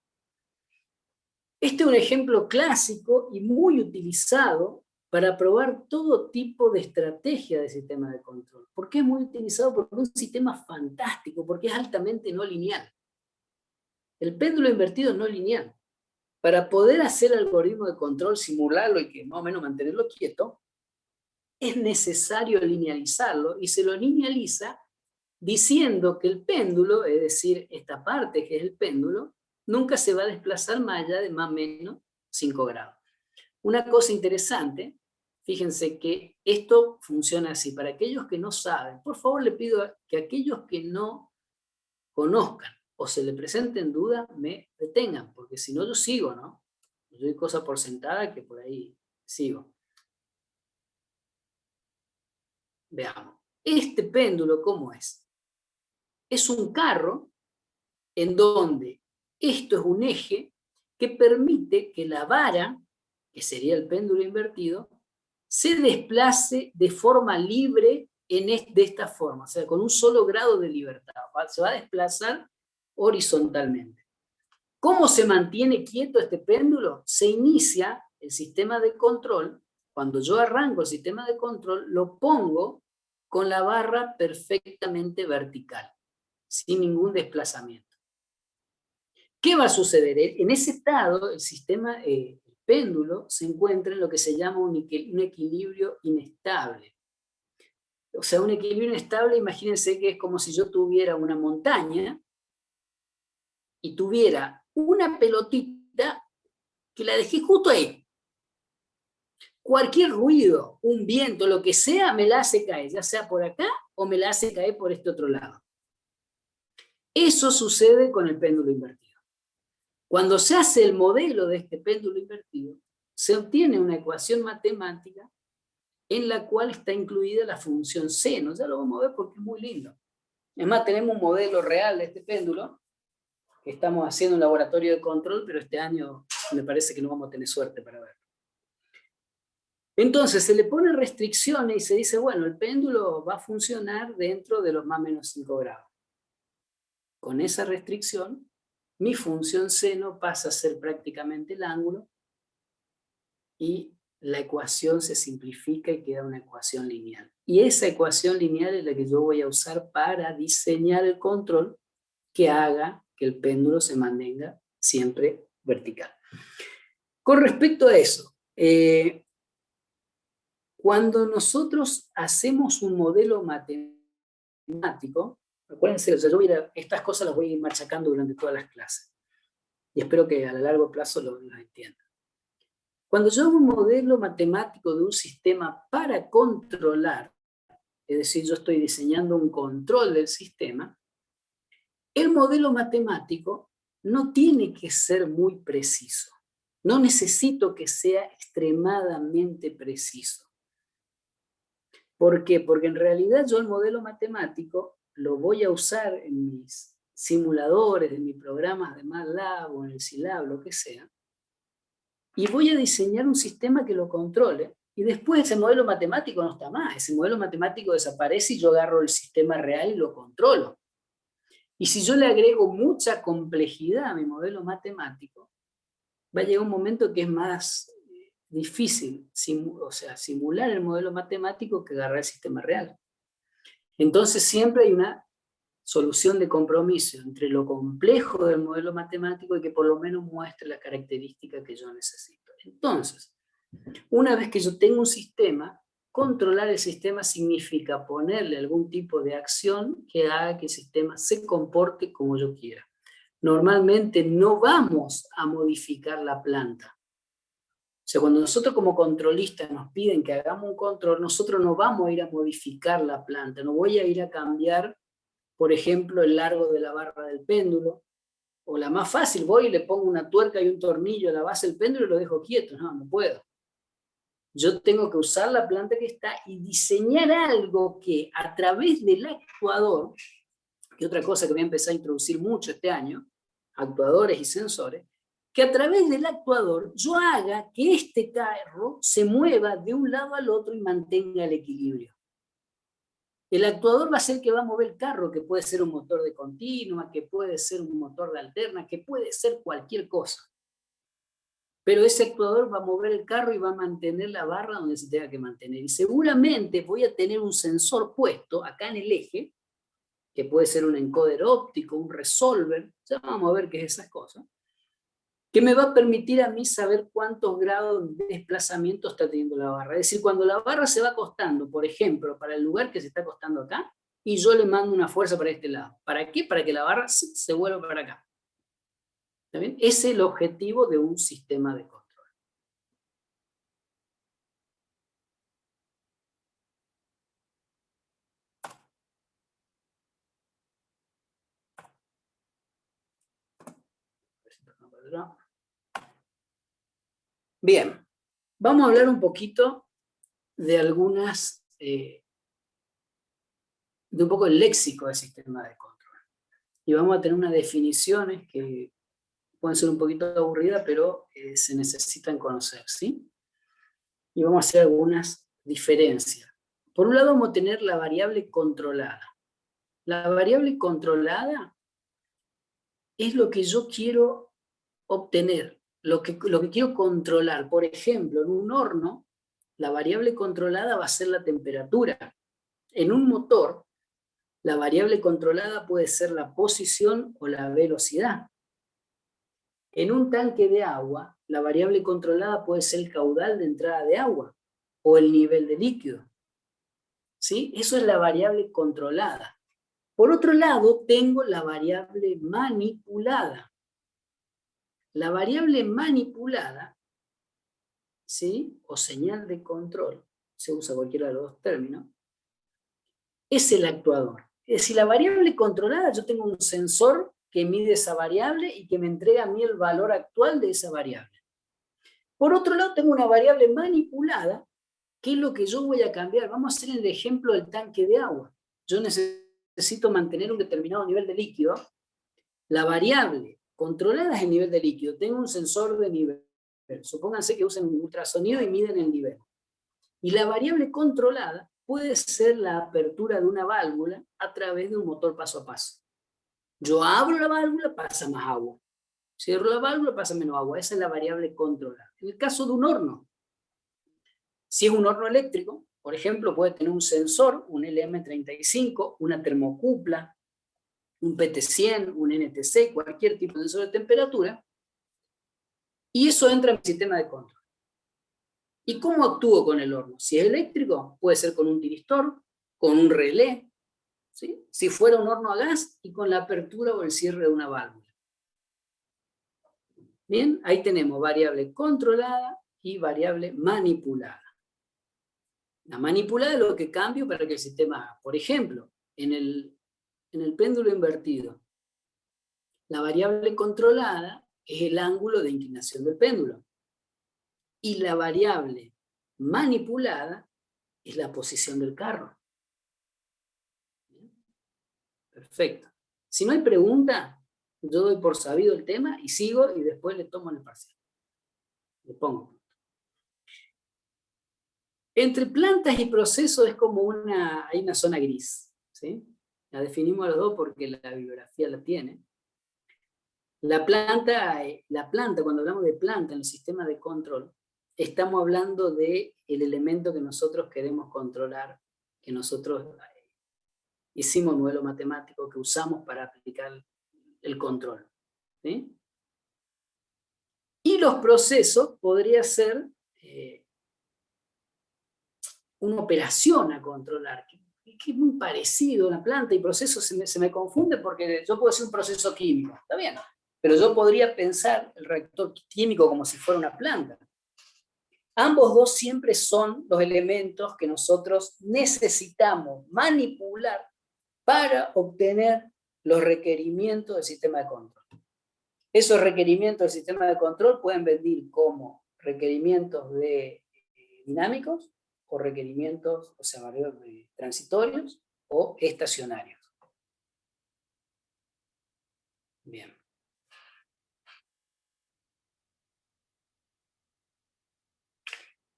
S1: Este es un ejemplo clásico y muy utilizado para probar todo tipo de estrategia de sistema de control. ¿Por qué es muy utilizado? Porque es un sistema fantástico, porque es altamente no lineal. El péndulo invertido es no lineal. Para poder hacer el algoritmo de control, simularlo y que más o menos mantenerlo quieto, es necesario linealizarlo, y se lo linealiza diciendo que el péndulo, es decir, esta parte que es el péndulo, nunca se va a desplazar más allá de más o menos 5 grados. Una cosa interesante, fíjense que esto funciona así. Para aquellos que no saben, por favor le pido que aquellos que no conozcan o se le presenten dudas, me detengan, porque si no yo sigo, ¿no? Yo doy cosas por sentada que por ahí sigo. Veamos. Este péndulo, ¿cómo es? Es un carro en donde esto es un eje que permite que la vara, que sería el péndulo invertido, se desplace de forma libre de esta forma, o sea, con un solo grado de libertad. Se va a desplazar horizontalmente. ¿Cómo se mantiene quieto este péndulo? Se inicia el sistema de control. Cuando yo arranco el sistema de control, lo pongo con la barra perfectamente vertical, sin ningún desplazamiento. ¿Qué va a suceder? En ese estado, el sistema, el péndulo, se encuentra en lo que se llama un equilibrio inestable. O sea, un equilibrio inestable, imagínense que es como si yo tuviera una montaña y tuviera una pelotita que la dejé justo ahí. Cualquier ruido, un viento, lo que sea, me la hace caer, ya sea por acá o me la hace caer por este otro lado. Eso sucede con el péndulo invertido. Cuando se hace el modelo de este péndulo invertido, se obtiene una ecuación matemática en la cual está incluida la función seno. Ya lo vamos a ver porque es muy lindo. Es más, tenemos un modelo real de este péndulo que estamos haciendo en un laboratorio de control, pero este año me parece que no vamos a tener suerte para verlo. Entonces se le pone restricciones y se dice, bueno, el péndulo va a funcionar dentro de los más o menos 5 grados. Con esa restricción, mi función seno pasa a ser prácticamente el ángulo y la ecuación se simplifica y queda una ecuación lineal. Y esa ecuación lineal es la que yo voy a usar para diseñar el control que haga que el péndulo se mantenga siempre vertical. Con respecto a eso, cuando nosotros hacemos un modelo matemático, acuérdense, estas cosas las voy a ir machacando durante todas las clases. Y espero que a largo plazo lo entiendan. Cuando yo hago un modelo matemático de un sistema para controlar, es decir, yo estoy diseñando un control del sistema, el modelo matemático no tiene que ser muy preciso. No necesito que sea extremadamente preciso. ¿Por qué? Porque en realidad yo el modelo matemático lo voy a usar en mis simuladores, en mis programas de MATLAB o en el Scilab, lo que sea, y voy a diseñar un sistema que lo controle, y después ese modelo matemático no está más, ese modelo matemático desaparece y yo agarro el sistema real y lo controlo. Y si yo le agrego mucha complejidad a mi modelo matemático, va a llegar un momento que es más difícil simular el modelo matemático que agarrar el sistema real. Entonces siempre hay una solución de compromiso entre lo complejo del modelo matemático y que por lo menos muestre las características que yo necesito. Entonces, una vez que yo tengo un sistema, controlar el sistema significa ponerle algún tipo de acción que haga que el sistema se comporte como yo quiera. Normalmente no vamos a modificar la planta. O sea, cuando nosotros como controlistas nos piden que hagamos un control, nosotros no vamos a ir a modificar la planta, no voy a ir a cambiar, por ejemplo, el largo de la barra del péndulo, O la más fácil, voy y le pongo una tuerca y un tornillo a la base del péndulo y lo dejo quieto. No, no puedo. Yo tengo que usar la planta que está y diseñar algo que a través del actuador, y otra cosa que voy a empezar a introducir mucho este año, actuadores y sensores, que a través del actuador yo haga que este carro se mueva de un lado al otro y mantenga el equilibrio. El actuador va a ser el que va a mover el carro, que puede ser un motor de continua, que puede ser un motor de alterna, que puede ser cualquier cosa. Pero ese actuador va a mover el carro y va a mantener la barra donde se tenga que mantener. Y seguramente voy a tener un sensor puesto acá en el eje, que puede ser un encoder óptico, un resolver, ya vamos a ver qué es esas cosas, que me va a permitir a mí saber cuántos grados de desplazamiento está teniendo la barra. Es decir, cuando la barra se va acostando, por ejemplo, para el lugar que se está acostando acá, y yo le mando una fuerza para este lado. ¿Para qué? Para que la barra se vuelva para acá. ¿Está bien? Ese es el objetivo de un sistema de control. Bien, vamos a hablar un poquito de algunas, de un poco el léxico del sistema de control. Y vamos a tener unas definiciones que pueden ser un poquito aburridas, pero se necesitan conocer, ¿sí? Y vamos a hacer algunas diferencias. Por un lado vamos a tener la variable controlada. La variable controlada es lo que yo quiero obtener, lo que quiero controlar. Por ejemplo, en un horno, la variable controlada va a ser la temperatura. En un motor, la variable controlada puede ser la posición o la velocidad. En un tanque de agua, la variable controlada puede ser el caudal de entrada de agua o el nivel de líquido. ¿Sí? Eso es la variable controlada. Por otro lado, tengo la variable manipulada. La variable manipulada, ¿sí? O señal de control, se usa cualquiera de los dos términos, es el actuador. Es decir, la variable controlada, yo tengo un sensor que mide esa variable y que me entrega a mí el valor actual de esa variable. Por otro lado, tengo una variable manipulada, que es lo que yo voy a cambiar. Vamos a hacer el ejemplo del tanque de agua. Yo necesito mantener un determinado nivel de líquido. La variable controlada es el nivel de líquido. Tengo un sensor de nivel. Supónganse que usen un ultrasonido y miden el nivel. Y la variable controlada puede ser la apertura de una válvula a través de un motor paso a paso. Yo abro la válvula, pasa más agua. Cierro la válvula, pasa menos agua. Esa es la variable controlada. En el caso de un horno, si es un horno eléctrico, por ejemplo, puede tener un sensor, un LM35, una termocupla, un PT100, un NTC, cualquier tipo de sensor de temperatura, y eso entra en el sistema de control. ¿Y cómo actúo con el horno? Si es eléctrico, puede ser con un tiristor, con un relé, ¿sí? Si fuera un horno a gas, y con la apertura o el cierre de una válvula. Bien, ahí tenemos variable controlada y variable manipulada. La manipulada es lo que cambio para que el sistema haga. Por ejemplo, en el péndulo invertido, la variable controlada es el ángulo de inclinación del péndulo. Y la variable manipulada es la posición del carro. Perfecto. Si no hay pregunta, yo doy por sabido el tema y sigo y después le tomo en el parcial. Le pongo. Entre plantas y procesos es como hay una zona gris, ¿sí? La definimos los dos porque la bibliografía la tiene. La planta, cuando hablamos de planta en el sistema de control, estamos hablando del elemento que nosotros queremos controlar, que nosotros hicimos un modelo matemático que usamos para aplicar el control, ¿sí? Y los procesos podría ser una operación a controlar, que es muy parecido. La planta y proceso se me confunde porque yo puedo hacer un proceso químico, está bien, pero yo podría pensar el reactor químico como si fuera una planta. Ambos dos siempre son los elementos que nosotros necesitamos manipular para obtener los requerimientos del sistema de control. Esos requerimientos del sistema de control pueden venir como requerimientos dinámicos o requerimientos, o sea, transitorios o estacionarios. Bien.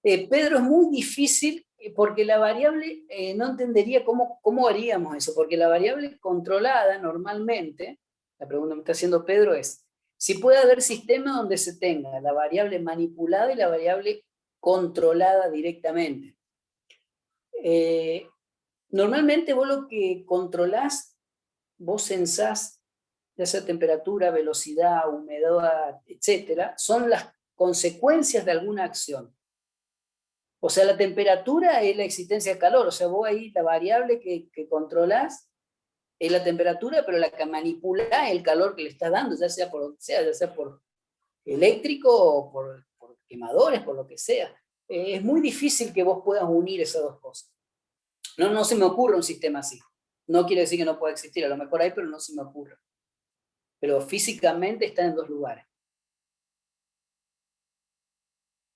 S1: Pedro, es muy difícil porque la variable, no entendería cómo haríamos eso, porque la variable controlada normalmente, la pregunta que me está haciendo Pedro es, si puede haber sistemas donde se tenga la variable manipulada y la variable controlada directamente. Normalmente vos lo que controlás, vos sensás, ya sea temperatura, velocidad, humedad, etcétera, son las consecuencias de alguna acción. O sea, la temperatura es la existencia de calor, o sea, vos ahí la variable que controlás es la temperatura, pero la que manipulás es el calor que le estás dando, ya sea por eléctrico o por quemadores, por lo que sea. Es muy difícil que vos puedas unir esas dos cosas. No se me ocurre un sistema así. No quiere decir que no pueda existir, a lo mejor hay, pero no se me ocurre. Pero físicamente está en dos lugares.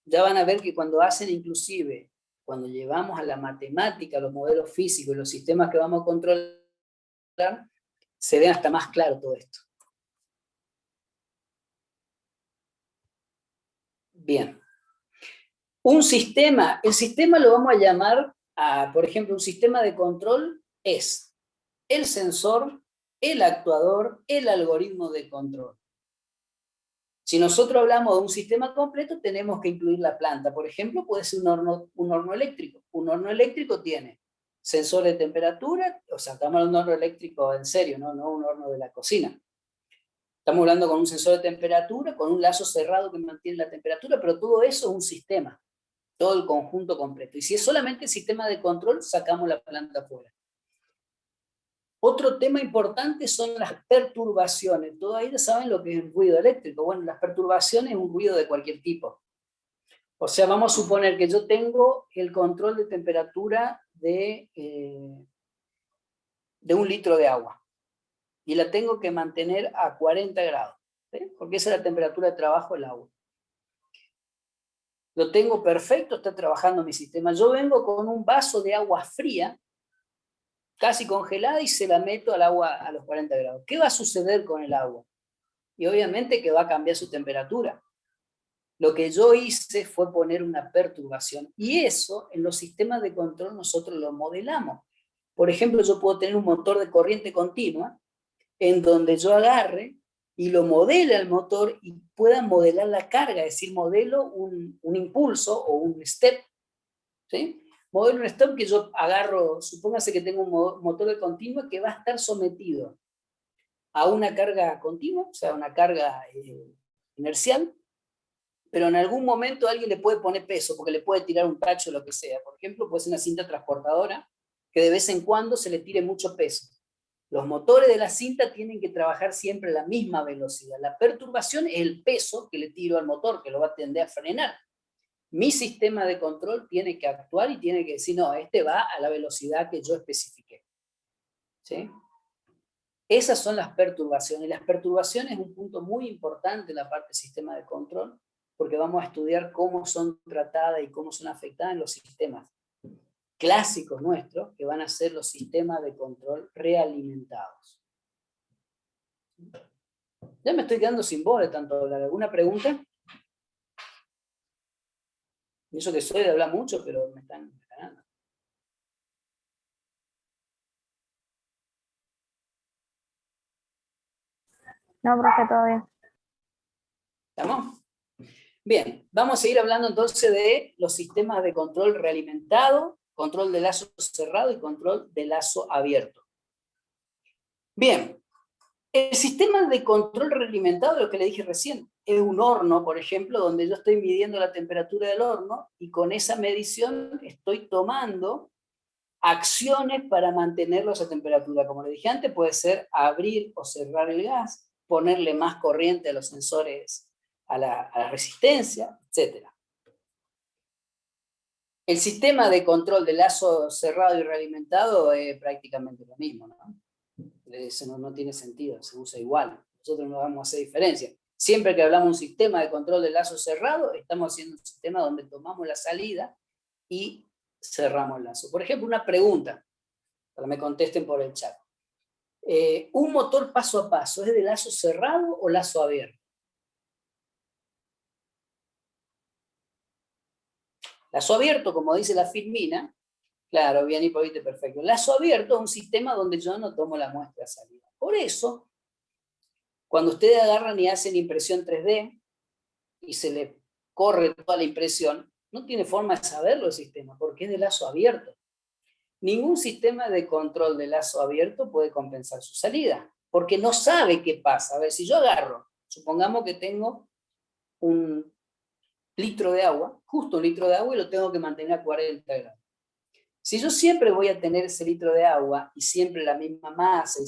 S1: Ya van a ver que cuando hacen inclusive, cuando llevamos a la matemática, los modelos físicos y los sistemas que vamos a controlar, se ven hasta más claro todo esto. Bien. Un sistema, el sistema lo vamos a llamar, por ejemplo, un sistema de control es el sensor, el actuador, el algoritmo de control. Si nosotros hablamos de un sistema completo, tenemos que incluir la planta. Por ejemplo, puede ser un horno eléctrico. Un horno eléctrico tiene sensor de temperatura, o sea, estamos hablando de un horno eléctrico en serio, no un horno de la cocina. Estamos hablando con un sensor de temperatura, con un lazo cerrado que mantiene la temperatura, pero todo eso es un sistema, todo el conjunto completo. Y si es solamente el sistema de control, sacamos la planta afuera. Otro tema importante son las perturbaciones. Todos ahí ya saben lo que es el ruido eléctrico. Bueno, las perturbaciones es un ruido de cualquier tipo. O sea, vamos a suponer que yo tengo el control de temperatura de 1 litro de agua. Y la tengo que mantener a 40 grados. ¿Sí? Porque esa es la temperatura de trabajo del agua. Lo tengo perfecto, está trabajando mi sistema. Yo vengo con un vaso de agua fría, casi congelada, y se la meto al agua a los 40 grados. ¿Qué va a suceder con el agua? Y obviamente que va a cambiar su temperatura. Lo que yo hice fue poner una perturbación, y eso en los sistemas de control nosotros lo modelamos. Por ejemplo, yo puedo tener un motor de corriente continua, en donde yo agarre y lo modele al motor y pueda modelar la carga, es decir, modelo un impulso o un step, ¿sí? Modelo un step que yo agarro, supóngase que tengo un motor de continua que va a estar sometido a una carga continua, o sea, una carga inercial, pero en algún momento alguien le puede poner peso, porque le puede tirar un tacho o lo que sea. Por ejemplo, puede ser una cinta transportadora, que de vez en cuando se le tire mucho peso. Los motores de la cinta tienen que trabajar siempre a la misma velocidad. La perturbación es el peso que le tiro al motor, que lo va a tender a frenar. Mi sistema de control tiene que actuar y tiene que decir, no, este va a la velocidad que yo especifiqué. ¿Sí? Esas son las perturbaciones. Las perturbaciones es un punto muy importante en la parte del sistema de control, porque vamos a estudiar cómo son tratadas y cómo son afectadas en los sistemas clásicos nuestros, que van a ser los sistemas de control realimentados. Ya me estoy quedando sin voz de tanto hablar. ¿Alguna pregunta? Y eso que soy de hablar mucho, pero me están ganando.
S13: No, profe, todo bien.
S1: ¿Estamos? Bien, vamos a seguir hablando entonces de los sistemas de control realimentado, control de lazo cerrado y control de lazo abierto. Bien, el sistema de control realimentado, lo que le dije recién, es un horno, por ejemplo, donde yo estoy midiendo la temperatura del horno y con esa medición estoy tomando acciones para mantenerlo a esa temperatura. Como le dije antes, puede ser abrir o cerrar el gas, ponerle más corriente a los sensores, a la resistencia, etc. El sistema de control de lazo cerrado y realimentado es prácticamente lo mismo, ¿no? Eso no tiene sentido, se usa igual. Nosotros no vamos a hacer diferencia. Siempre que hablamos de un sistema de control de lazo cerrado, estamos haciendo un sistema donde tomamos la salida y cerramos el lazo. Por ejemplo, una pregunta, para que me contesten por el chat. ¿Un motor paso a paso es de lazo cerrado o lazo abierto? Lazo abierto, como dice la Filmina, claro, bien, Hipólito, perfecto. Lazo abierto es un sistema donde yo no tomo la muestra de salida. Por eso, cuando ustedes agarran y hacen impresión 3D y se le corre toda la impresión, no tiene forma de saberlo el sistema, porque es de lazo abierto. Ningún sistema de control de lazo abierto puede compensar su salida, porque no sabe qué pasa. A ver, si yo agarro, supongamos que tengo un litro de agua, justo un litro de agua, y lo tengo que mantener a 40 grados. Si yo siempre voy a tener ese litro de agua, y siempre la misma masa, y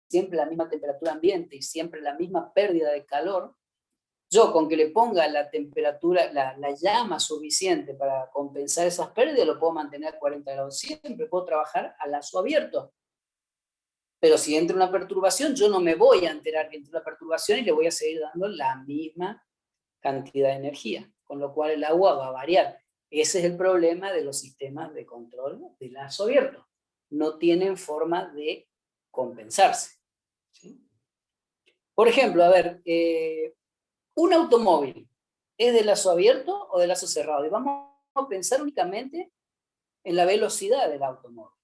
S1: siempre la misma temperatura ambiente, y siempre la misma pérdida de calor, yo con que le ponga la temperatura, la llama suficiente para compensar esas pérdidas, lo puedo mantener a 40 grados. Siempre puedo trabajar a lazo abierto. Pero si entra una perturbación, yo no me voy a enterar que entra una perturbación y le voy a seguir dando la misma cantidad de energía, con lo cual el agua va a variar. Ese es el problema de los sistemas de control de lazo abierto. No tienen forma de compensarse. ¿Sí? Por ejemplo, a ver, un automóvil, ¿es de lazo abierto o de lazo cerrado? Y vamos a pensar únicamente en la velocidad del automóvil.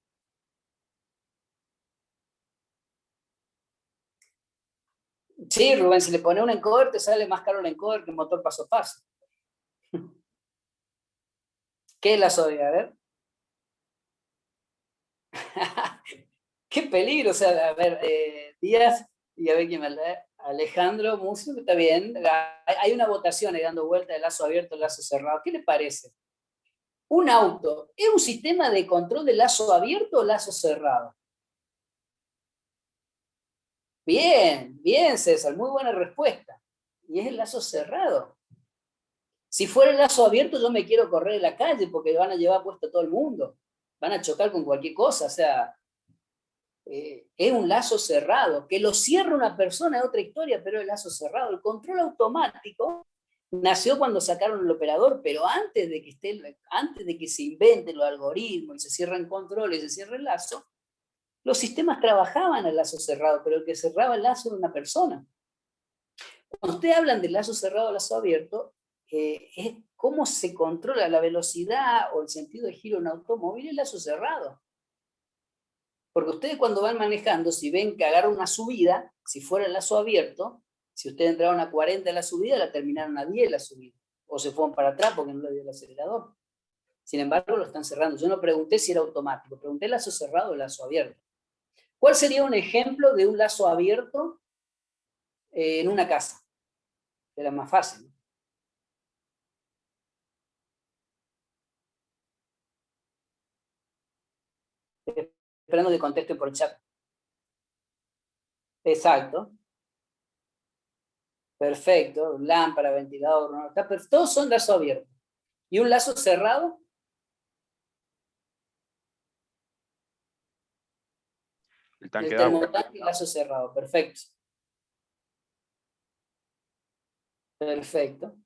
S1: Sí, Rubén, si le pones un encoder, te sale más caro el encoder que el motor paso a paso. ¿Qué es lazo abierto? A ver. ¡Qué peligro! O sea, a ver, Díaz, y a ver quién me lee. Alejandro Mucio, está bien. Hay una votación ahí dando vuelta de lazo abierto, lazo cerrado. ¿Qué le parece? ¿Un auto es un sistema de control de lazo abierto o lazo cerrado? Bien, bien, César, muy buena respuesta. Y es el lazo cerrado. Si fuera el lazo abierto, yo me quiero correr en la calle porque van a llevar puesto a todo el mundo. Van a chocar con cualquier cosa, o sea... es un lazo cerrado. Que lo cierra una persona es otra historia, pero el lazo cerrado. El control automático nació cuando sacaron el operador, pero antes de que se inventen los algoritmos y se cierren controles y se cierre el lazo, los sistemas trabajaban el lazo cerrado, pero el que cerraba el lazo era una persona. Cuando ustedes hablan de lazo cerrado o lazo abierto, es cómo se controla la velocidad o el sentido de giro en un automóvil, el lazo cerrado. Porque ustedes cuando van manejando, si ven que agarran una subida, si fuera el lazo abierto, si ustedes entraron a 40 en la subida, la terminaron a 10 la subida. O se fueron para atrás porque no le dio el acelerador. Sin embargo, lo están cerrando. Yo no pregunté si era automático, pregunté lazo cerrado o lazo abierto. ¿Cuál sería un ejemplo de un lazo abierto en una casa? Era más fácil. Esperando que contesten por el chat. Exacto. Perfecto. Lámpara, ventilador, ¿no? Todos son lazo abierto. ¿Y un lazo cerrado?
S9: El tanque
S1: El
S9: de agua.
S1: termotanque y lazo cerrado. Perfecto. Perfecto.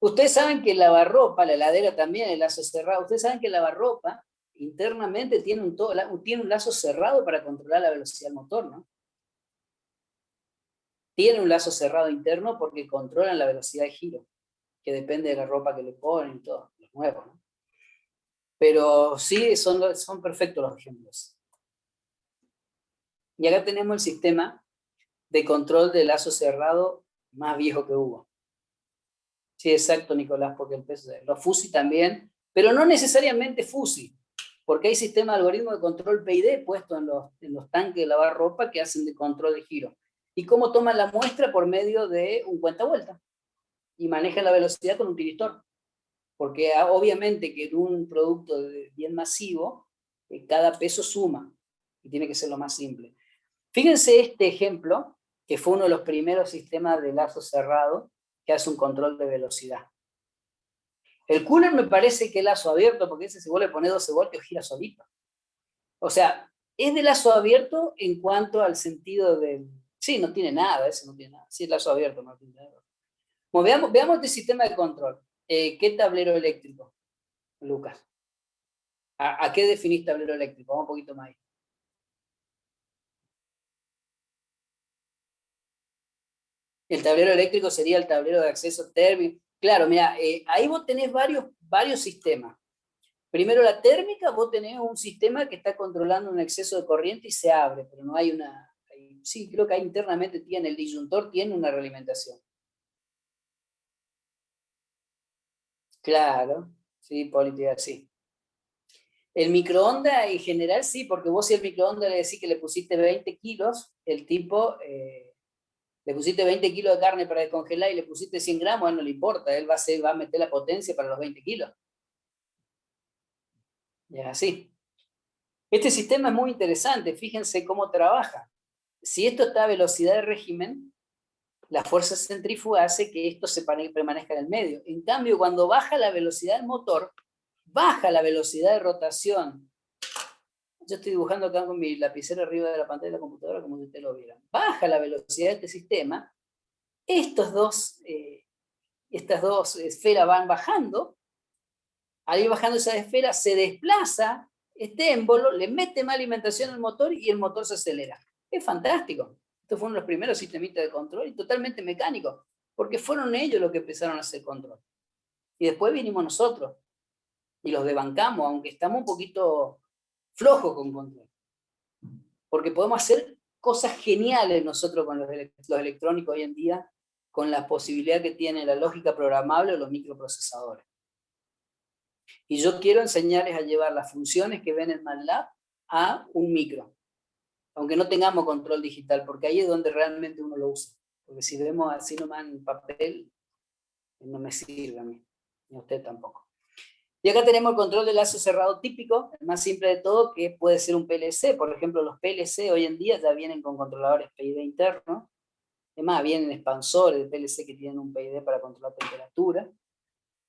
S1: Ustedes saben que el lavarropa, la heladera también, el lazo cerrado. Ustedes saben que el lavarropa internamente tiene un lazo cerrado para controlar la velocidad del motor, ¿no? Tiene un lazo cerrado interno porque controlan la velocidad de giro, que depende de la ropa que le ponen y todo, los nuevos, ¿no? Pero sí, son perfectos los ejemplos. Y acá tenemos el sistema de control de lazo cerrado más viejo que hubo. Sí, exacto, Nicolás, porque el peso de los FUSI también, pero no necesariamente FUSI, porque hay sistemas de algoritmos de control PID puestos en los tanques de lavar ropa que hacen de control de giro. ¿Y cómo toman la muestra? Por medio de un cuentavuelta. Y manejan la velocidad con un tiristor. Porque obviamente que en un producto bien masivo, cada peso suma. Y tiene que ser lo más simple. Fíjense este ejemplo, que fue uno de los primeros sistemas de lazo cerrado que hace un control de velocidad. El cooler me parece que es lazo abierto, porque ese si vos le pones 12 voltios gira solito. O sea, es de lazo abierto en cuanto al sentido del... Sí, no tiene nada, ese no tiene nada. Sí, el lazo abierto, no tiene nada. Bueno, veamos este sistema de control. ¿Qué tablero eléctrico, Lucas? ¿A qué definís tablero eléctrico? Vamos un poquito más ahí. El tablero eléctrico sería el tablero de acceso térmico. Claro, mira, ahí vos tenés varios sistemas. Primero la térmica, vos tenés un sistema que está controlando un exceso de corriente y se abre, pero no hay una... Sí, creo que ahí internamente tiene el disyuntor, tiene una realimentación. Claro, sí, política, sí. El microondas en general sí, porque vos si el microondas le decís que le pusiste 20 kilos, el tipo... le pusiste 20 kilos de carne para descongelar y le pusiste 100 gramos, a él no le importa, él va a meter la potencia para los 20 kilos. Y es así. Este sistema es muy interesante, fíjense cómo trabaja. Si esto está a velocidad de régimen, la fuerza centrífuga hace que esto se permanezca en el medio. En cambio, cuando baja la velocidad del motor, baja la velocidad de rotación. Yo estoy dibujando acá con mi lapicero arriba de la pantalla de la computadora como si ustedes lo vieran. Baja la velocidad de este sistema. Estas dos esferas van bajando. Al ir bajando esa esfera, se desplaza este émbolo, le mete más alimentación al motor y el motor se acelera. Es fantástico. Estos fueron los primeros sistemitas de control y totalmente mecánicos, porque fueron ellos los que empezaron a hacer control. Y después vinimos nosotros y los desbancamos, aunque estamos un poquito flojos con control. Porque podemos hacer cosas geniales nosotros con los electrónicos hoy en día, con la posibilidad que tiene la lógica programable o los microprocesadores. Y yo quiero enseñarles a llevar las funciones que ven en MATLAB a un micro. Aunque no tengamos control digital, porque ahí es donde realmente uno lo usa. Porque si vemos así nomás en papel, no me sirve a mí, ni a usted tampoco. Y acá tenemos el control de lazo cerrado típico, el más simple de todo, que puede ser un PLC. Por ejemplo, los PLC hoy en día ya vienen con controladores PID internos. Además, vienen expansores de PLC que tienen un PID para controlar temperatura.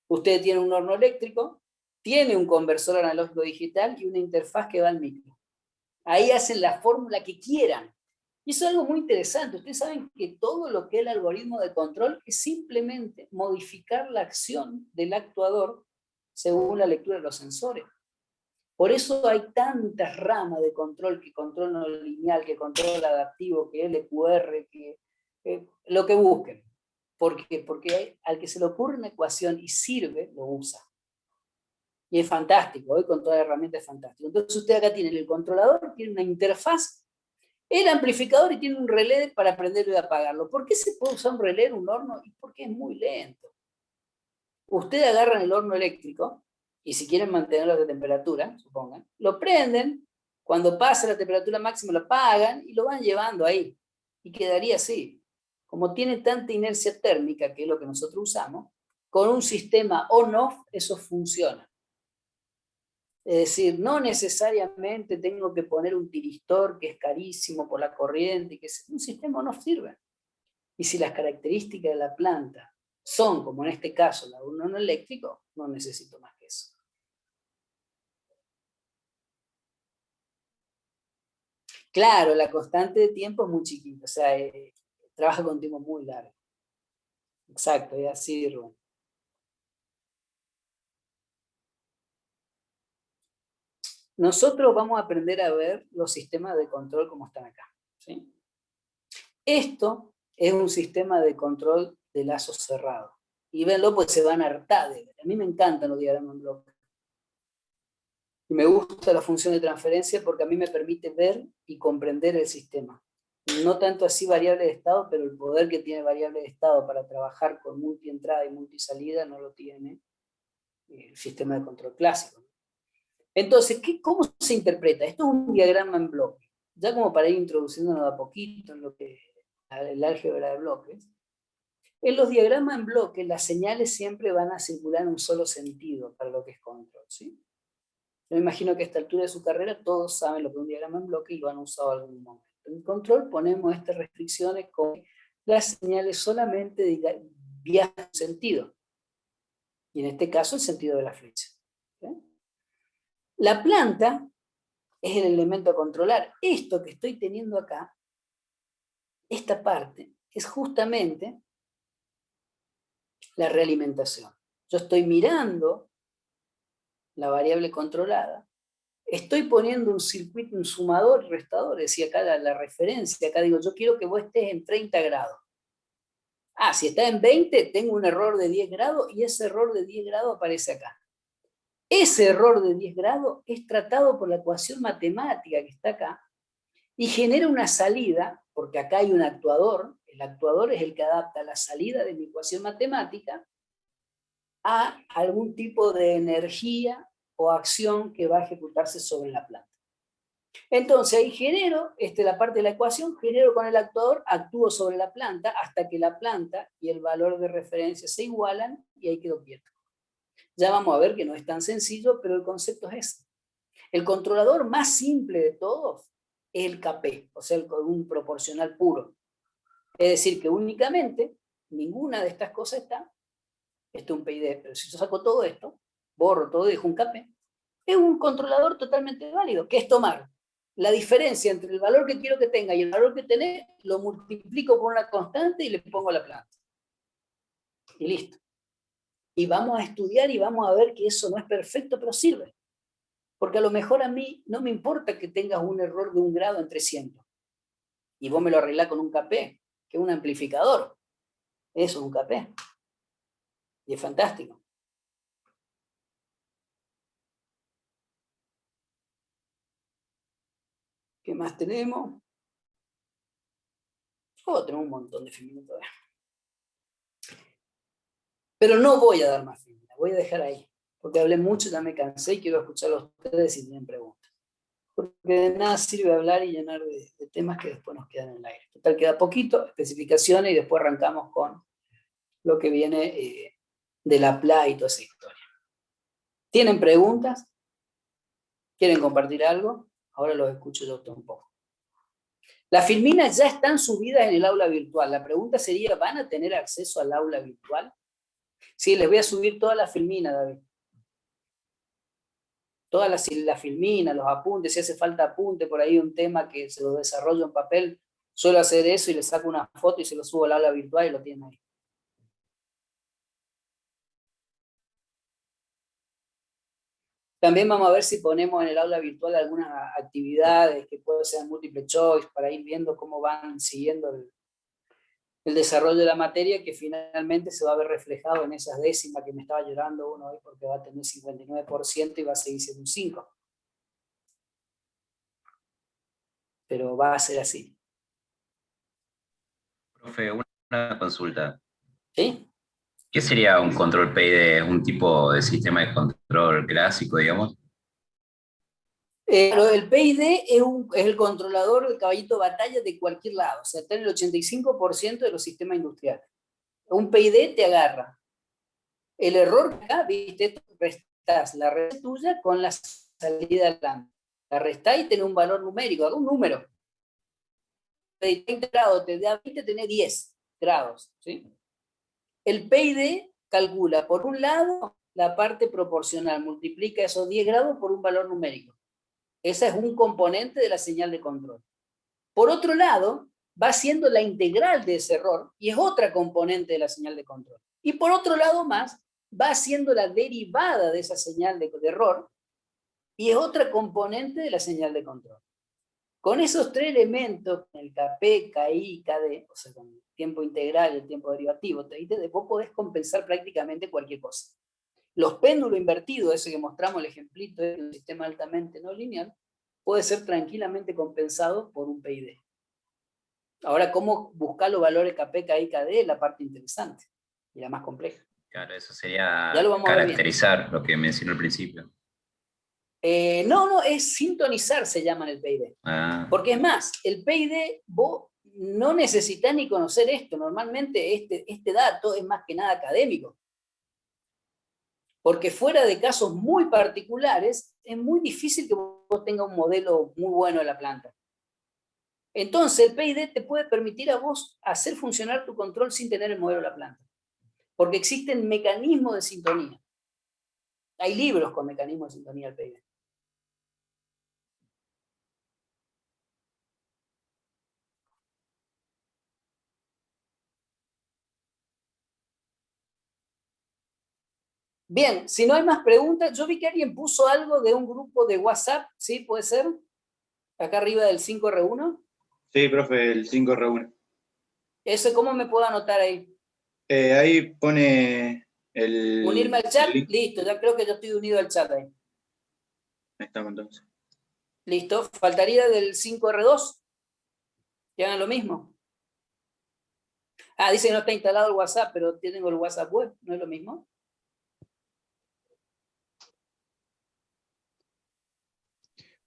S1: Usted tiene un horno eléctrico, tiene un conversor analógico digital y una interfaz que va al micro. Ahí hacen la fórmula que quieran. Y eso es algo muy interesante. Ustedes saben que todo lo que es el algoritmo de control es simplemente modificar la acción del actuador según la lectura de los sensores. Por eso hay tantas ramas de control, que control no lineal, que control adaptivo, que LQR, que lo que busquen. ¿Por qué? Porque al que se le ocurre una ecuación y sirve, lo usa. Y es fantástico, hoy con toda la herramienta es fantástico. Entonces usted acá tiene el controlador, tiene una interfaz, el amplificador y tiene un relé para prenderlo y apagarlo. ¿Por qué se puede usar un relé en un horno? Y porque es muy lento. Ustedes agarran el horno eléctrico, y si quieren mantenerlo de temperatura, supongan, lo prenden, cuando pasa la temperatura máxima lo apagan y lo van llevando ahí. Y quedaría así. Como tiene tanta inercia térmica, que es lo que nosotros usamos, con un sistema on-off eso funciona. Es decir, no necesariamente tengo que poner un tiristor que es carísimo por la corriente, que un sistema on-off sirve. Y si las características de la planta son, como en este caso, la de un horno eléctrico, no necesito más que eso. Claro, la constante de tiempo es muy chiquita, o sea, trabaja con tiempo muy largo. Exacto, es así, Rubén. Nosotros vamos a aprender a ver los sistemas de control como están acá. ¿Sí? Esto es un sistema de control de lazo cerrado. Y venlo, pues se van a hartar de ver. A mí me encantan los diagramas en bloque. Y me gusta la función de transferencia porque a mí me permite ver y comprender el sistema. No tanto así variable de estado, pero el poder que tiene variable de estado para trabajar con multientrada y multisalida no lo tiene el sistema de control clásico. Entonces, ¿cómo se interpreta? Esto es un diagrama en bloque. Ya como para ir introduciéndonos de a poquito en lo que es el álgebra de bloques. En los diagramas en bloque, las señales siempre van a circular en un solo sentido para lo que es control, ¿sí? Yo me imagino que a esta altura de su carrera todos saben lo que es un diagrama en bloque y lo han usado en algún momento. En control ponemos estas restricciones con las señales solamente viajan en un sentido. Y en este caso el sentido de la flecha. ¿Sí? La planta es el elemento a controlar. Esto que estoy teniendo acá esta parte es justamente la realimentación. Yo estoy mirando la variable controlada, estoy poniendo un circuito, un sumador y restador, es decir, acá la referencia, acá digo, yo quiero que vos estés en 30 grados. Ah, si está en 20, tengo un error de 10 grados y ese error de 10 grados aparece acá. Ese error de 10 grados es tratado por la ecuación matemática que está acá y genera una salida, porque acá hay un actuador, el actuador es el que adapta la salida de mi ecuación matemática a algún tipo de energía o acción que va a ejecutarse sobre la planta. Entonces ahí genero, la parte de la ecuación, genero con el actuador, actúo sobre la planta hasta que la planta y el valor de referencia se igualan y ahí quedo quieto. Ya vamos a ver que no es tan sencillo, pero el concepto es ese. El controlador más simple de todos es el KP, o sea, un proporcional puro. Es decir, que únicamente ninguna de estas cosas está. Esto es un PID, pero si yo saco todo esto, borro todo y dejo un KP, es un controlador totalmente válido, que es tomar la diferencia entre el valor que quiero que tenga y el valor que tenés, lo multiplico por una constante y le pongo a la planta. Y listo. Y vamos a estudiar y vamos a ver que eso no es perfecto, pero sirve. Porque a lo mejor a mí no me importa que tengas un error de 1 grado en 300. Y vos me lo arreglás con un KP, que es un amplificador. Eso es un KP. Y es fantástico. ¿Qué más tenemos? Oh, tenemos un montón de filminas todavía. Pero no voy a dar más filminas, voy a dejar ahí. Porque hablé mucho, ya me cansé y quiero escuchar a ustedes si tienen preguntas. Porque de nada sirve hablar y llenar de temas que después nos quedan en el aire. Total, queda poquito, especificaciones, y después arrancamos con lo que viene de la PLA y toda esa historia. ¿Tienen preguntas? ¿Quieren compartir algo? Ahora los escucho yo un poco. Las filminas ya están subidas en el aula virtual. La pregunta sería, ¿van a tener acceso al aula virtual? Sí, les voy a subir todas las filminas, David. Todas las filminas, los apuntes, si hace falta apunte, por ahí un tema que se lo desarrollo en papel, suelo hacer eso y le saco una foto y se lo subo al aula virtual y lo tienen ahí. También vamos a ver si ponemos en el aula virtual algunas actividades que pueden ser múltiple choice para ir viendo cómo van siguiendo el desarrollo de la materia, que finalmente se va a ver reflejado en esas décimas que me estaba llorando uno hoy porque va a tener 59% y va a seguir siendo un 5%. Pero va a ser así.
S7: Profe, una consulta.
S1: ¿Sí?
S7: ¿Qué sería un control PID? ¿Un tipo de sistema de control clásico, digamos?
S1: El PID es el controlador de caballito de batalla de cualquier lado, o sea, está en el 85% de los sistemas industriales. Un PID te agarra. El error acá, viste, restás la red tuya con la salida de la. La restás y tenés un valor numérico, un número. De 30 grados te da 20, tenés 10 grados. ¿Sí? El PID calcula, por un lado, la parte proporcional, multiplica esos 10 grados por un valor numérico. Ese es un componente de la señal de control. Por otro lado, va haciendo la integral de ese error y es otra componente de la señal de control. Y por otro lado más, va haciendo la derivada de esa señal de error y es otra componente de la señal de control. Con esos tres elementos, el KP, KI, KD, o sea, con el tiempo integral y el tiempo derivativo, vos podés compensar prácticamente cualquier cosa. Los péndulos invertidos, ese que mostramos el ejemplito de un sistema altamente no lineal, puede ser tranquilamente compensado por un PID. Ahora, ¿cómo buscar los valores KP, KI, KD? Es la parte interesante y la más compleja.
S7: Claro, eso sería
S1: lo
S7: caracterizar lo que mencionó al principio.
S1: No, es sintonizar, se llama en el PID. Porque es más, el PID, vos no necesitas ni conocer esto. Normalmente este dato es más que nada académico. Porque fuera de casos muy particulares, es muy difícil que vos tengas un modelo muy bueno de la planta. Entonces, el PID te puede permitir a vos hacer funcionar tu control sin tener el modelo de la planta. Porque existen mecanismos de sintonía. Hay libros con mecanismos de sintonía del PID. Bien, si no hay más preguntas, yo vi que alguien puso algo de un grupo de WhatsApp, ¿sí? ¿Puede ser? Acá arriba del 5R1.
S4: Sí, profe, el 5R1.
S1: ¿Ese cómo me puedo anotar ahí?
S4: Ahí pone el...
S1: ¿Unirme al chat?
S4: el link.
S1: Listo, ya creo que yo estoy unido al chat ahí.
S4: Ahí estamos entonces.
S1: Listo, faltaría del 5R2. Que hagan lo mismo. Ah, dice que no está instalado el WhatsApp, pero tengo el WhatsApp web, ¿no es lo mismo?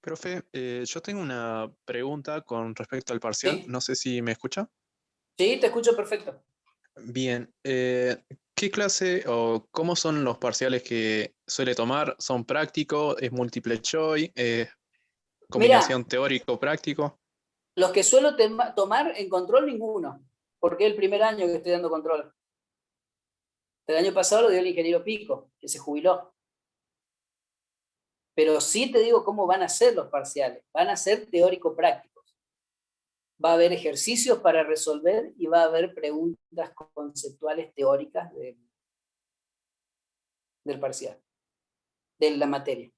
S14: Profe, yo tengo una pregunta con respecto al parcial.
S1: Sí.
S14: No sé si me escucha.
S1: Sí, te escucho perfecto.
S14: Bien. ¿Qué clase o cómo son los parciales que suele tomar? ¿Son prácticos? ¿Es múltiple choice? ¿Combinación teórico-práctico?
S1: Los que suelo tomar en control, ninguno. Porque es el primer año que estoy dando control. El año pasado lo dio el ingeniero Pico, que se jubiló. Pero sí te digo cómo van a ser los parciales. Van a ser teórico-prácticos. Va a haber ejercicios para resolver y va a haber preguntas conceptuales teóricas del parcial, de la materia.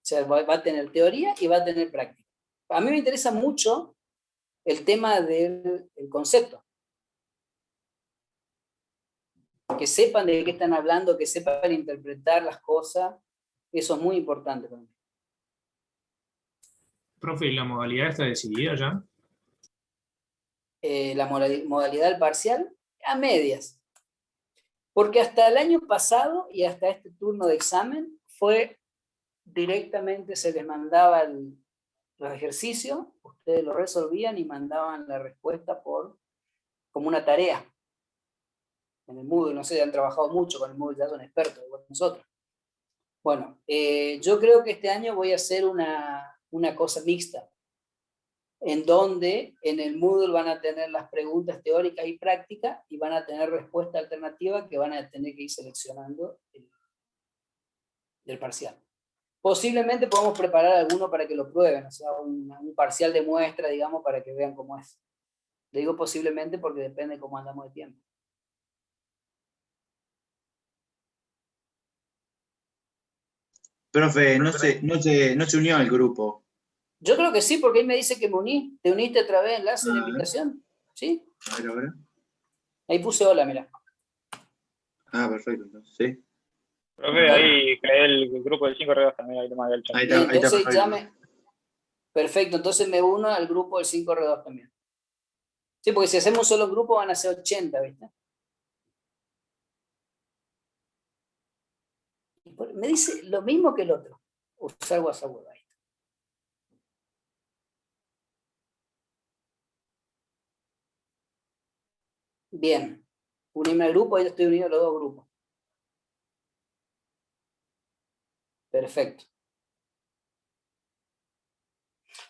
S1: O sea, va a tener teoría y va a tener práctica. A mí me interesa mucho el tema del concepto. Que sepan de qué están hablando, que sepan interpretar las cosas. Eso es muy importante para mí.
S12: Profe, ¿y la modalidad está decidida ya?
S1: La modalidad del parcial, a medias. Porque hasta el año pasado y hasta este turno de examen fue directamente, se les mandaba los ejercicios, ustedes lo resolvían y mandaban la respuesta como una tarea. En el Moodle, no sé, han trabajado mucho con el Moodle, ya son expertos, igual que nosotros. Bueno, yo creo que este año voy a hacer una cosa mixta, en donde en el Moodle van a tener las preguntas teóricas y prácticas y van a tener respuesta alternativa que van a tener que ir seleccionando del parcial. Posiblemente podamos preparar alguno para que lo prueben, o sea, un parcial de muestra, digamos, para que vean cómo es. Le digo posiblemente porque depende de cómo andamos de tiempo.
S4: Profe, no se unió al grupo.
S1: Yo creo que sí, porque ahí me dice que me uní. ¿Te uniste a través de enlace de invitación? ¿Sí?
S4: A ver.
S1: Ahí puse hola, mira.
S4: Ah, perfecto, entonces, sí.
S15: Profe, ahí creé el grupo del 5R2 también, ahí lo mandé al chat.
S4: Ahí está,
S1: Entonces
S4: perfecto.
S1: Perfecto, entonces me uno al grupo del 5R2 también. Sí, porque si hacemos un solo grupo van a ser 80, ¿viste? Me dice lo mismo que el otro. Usar WhatsApp web. Bien. Unirme al grupo, ahí estoy unido a los dos grupos. Perfecto.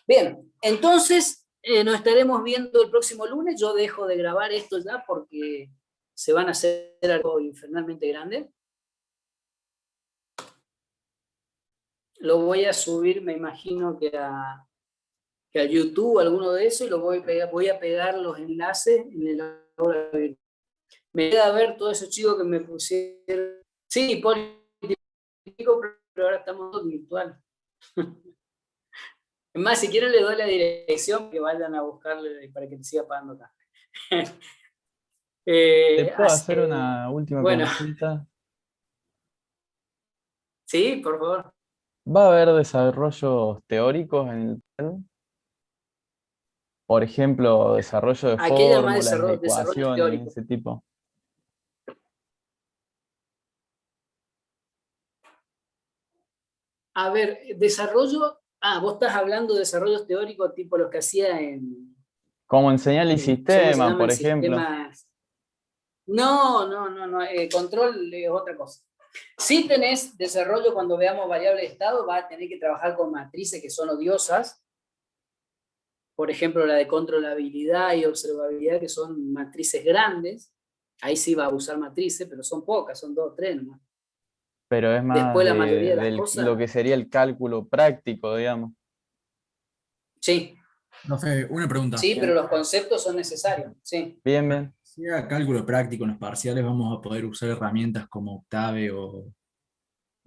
S1: Bien, entonces nos estaremos viendo el próximo lunes. Yo dejo de grabar esto ya porque se van a hacer algo infernalmente grande. Lo voy a subir, me imagino que a YouTube, alguno de esos, y voy a pegar los enlaces en el aula virtual. Me queda ver todos esos chicos que me pusieron. Sí, político, pero ahora estamos todos virtual. Es más, si quieren les doy la dirección que vayan a buscarle para que te siga pagando acá.
S10: ¿Te puedo hacer una última consulta?
S1: Sí, por favor.
S10: ¿Va a haber desarrollos teóricos en el plan? Por ejemplo, desarrollo de
S1: ¿A qué llamas
S10: fórmulas, de
S1: desarrollo
S10: ecuaciones,
S1: teórico?
S10: ese tipo.
S1: A ver, desarrollo... vos estás hablando de desarrollos teóricos tipo los que hacía en...
S10: Como enseñar el
S1: ¿cómo se
S10: sistema,
S1: llama?
S10: por
S1: En
S10: ejemplo.
S1: sistemas... No, control es otra cosa. Si tenés desarrollo cuando veamos variable de estado, vas a tener que trabajar con matrices que son odiosas. Por ejemplo, la de controlabilidad y observabilidad, que son matrices grandes. Ahí sí va a usar matrices, pero son pocas, son 2 o 3 nomás.
S10: Pero es más
S1: Después la mayoría de las
S10: de
S1: cosas...
S10: lo que sería el cálculo práctico, digamos.
S1: Sí.
S5: Profe, una pregunta.
S1: Sí, pero los conceptos son necesarios. Sí.
S10: Bien.
S5: sea cálculo práctico en los parciales, vamos a poder usar herramientas como Octave o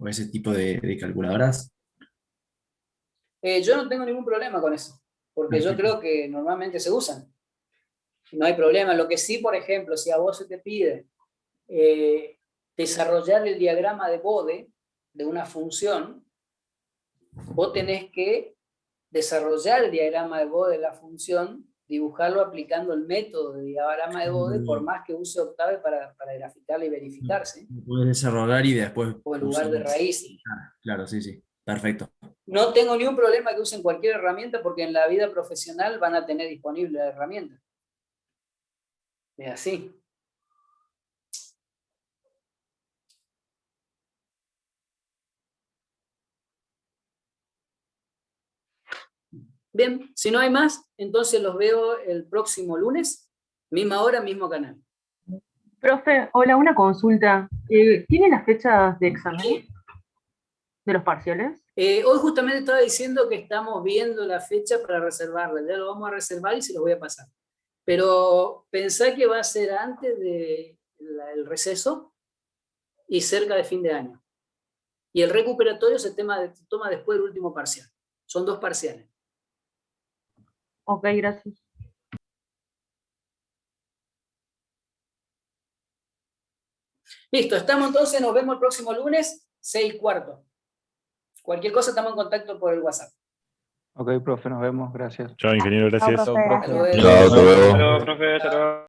S5: ese tipo de calculadoras.
S1: Yo no tengo ningún problema con eso, porque yo
S5: Perfecto.
S1: creo que normalmente se usan. No hay problema. Lo que sí, por ejemplo, si a vos se te pide desarrollar el diagrama de Bode de una función, vos tenés que desarrollar el diagrama de Bode de la función, dibujarlo aplicando el método de diagrama de Bode, por más que use Octave para graficarla y verificarse,
S5: Lo puedes desarrollar y después
S1: o en lugar de
S5: usar-
S1: raíz.
S5: Claro, sí, sí. Perfecto.
S1: No tengo ni un problema que usen cualquier herramienta, porque en la vida profesional van a tener disponible la herramienta. Es así. Bien, si no hay más, entonces los veo el próximo lunes, misma hora, mismo canal.
S16: Profe, hola, una consulta. ¿Tiene las fechas de examen de los parciales?
S1: Hoy justamente estaba diciendo que estamos viendo la fecha para reservarla, ya lo vamos a reservar y se los voy a pasar. Pero pensá que va a ser antes del receso y cerca de fin de año. Y el recuperatorio se toma después del último parcial. Son 2 parciales.
S16: Ok, gracias.
S1: Listo, estamos entonces, nos vemos el próximo lunes, 6:15. Cualquier cosa estamos en contacto por el WhatsApp.
S2: Ok, profe, nos vemos, gracias.
S6: Chao, ingeniero, gracias.
S13: Chao, profe,
S1: Hasta luego.
S13: gracias.
S10: Chao, hasta luego.
S15: Hasta luego, profe, hasta luego.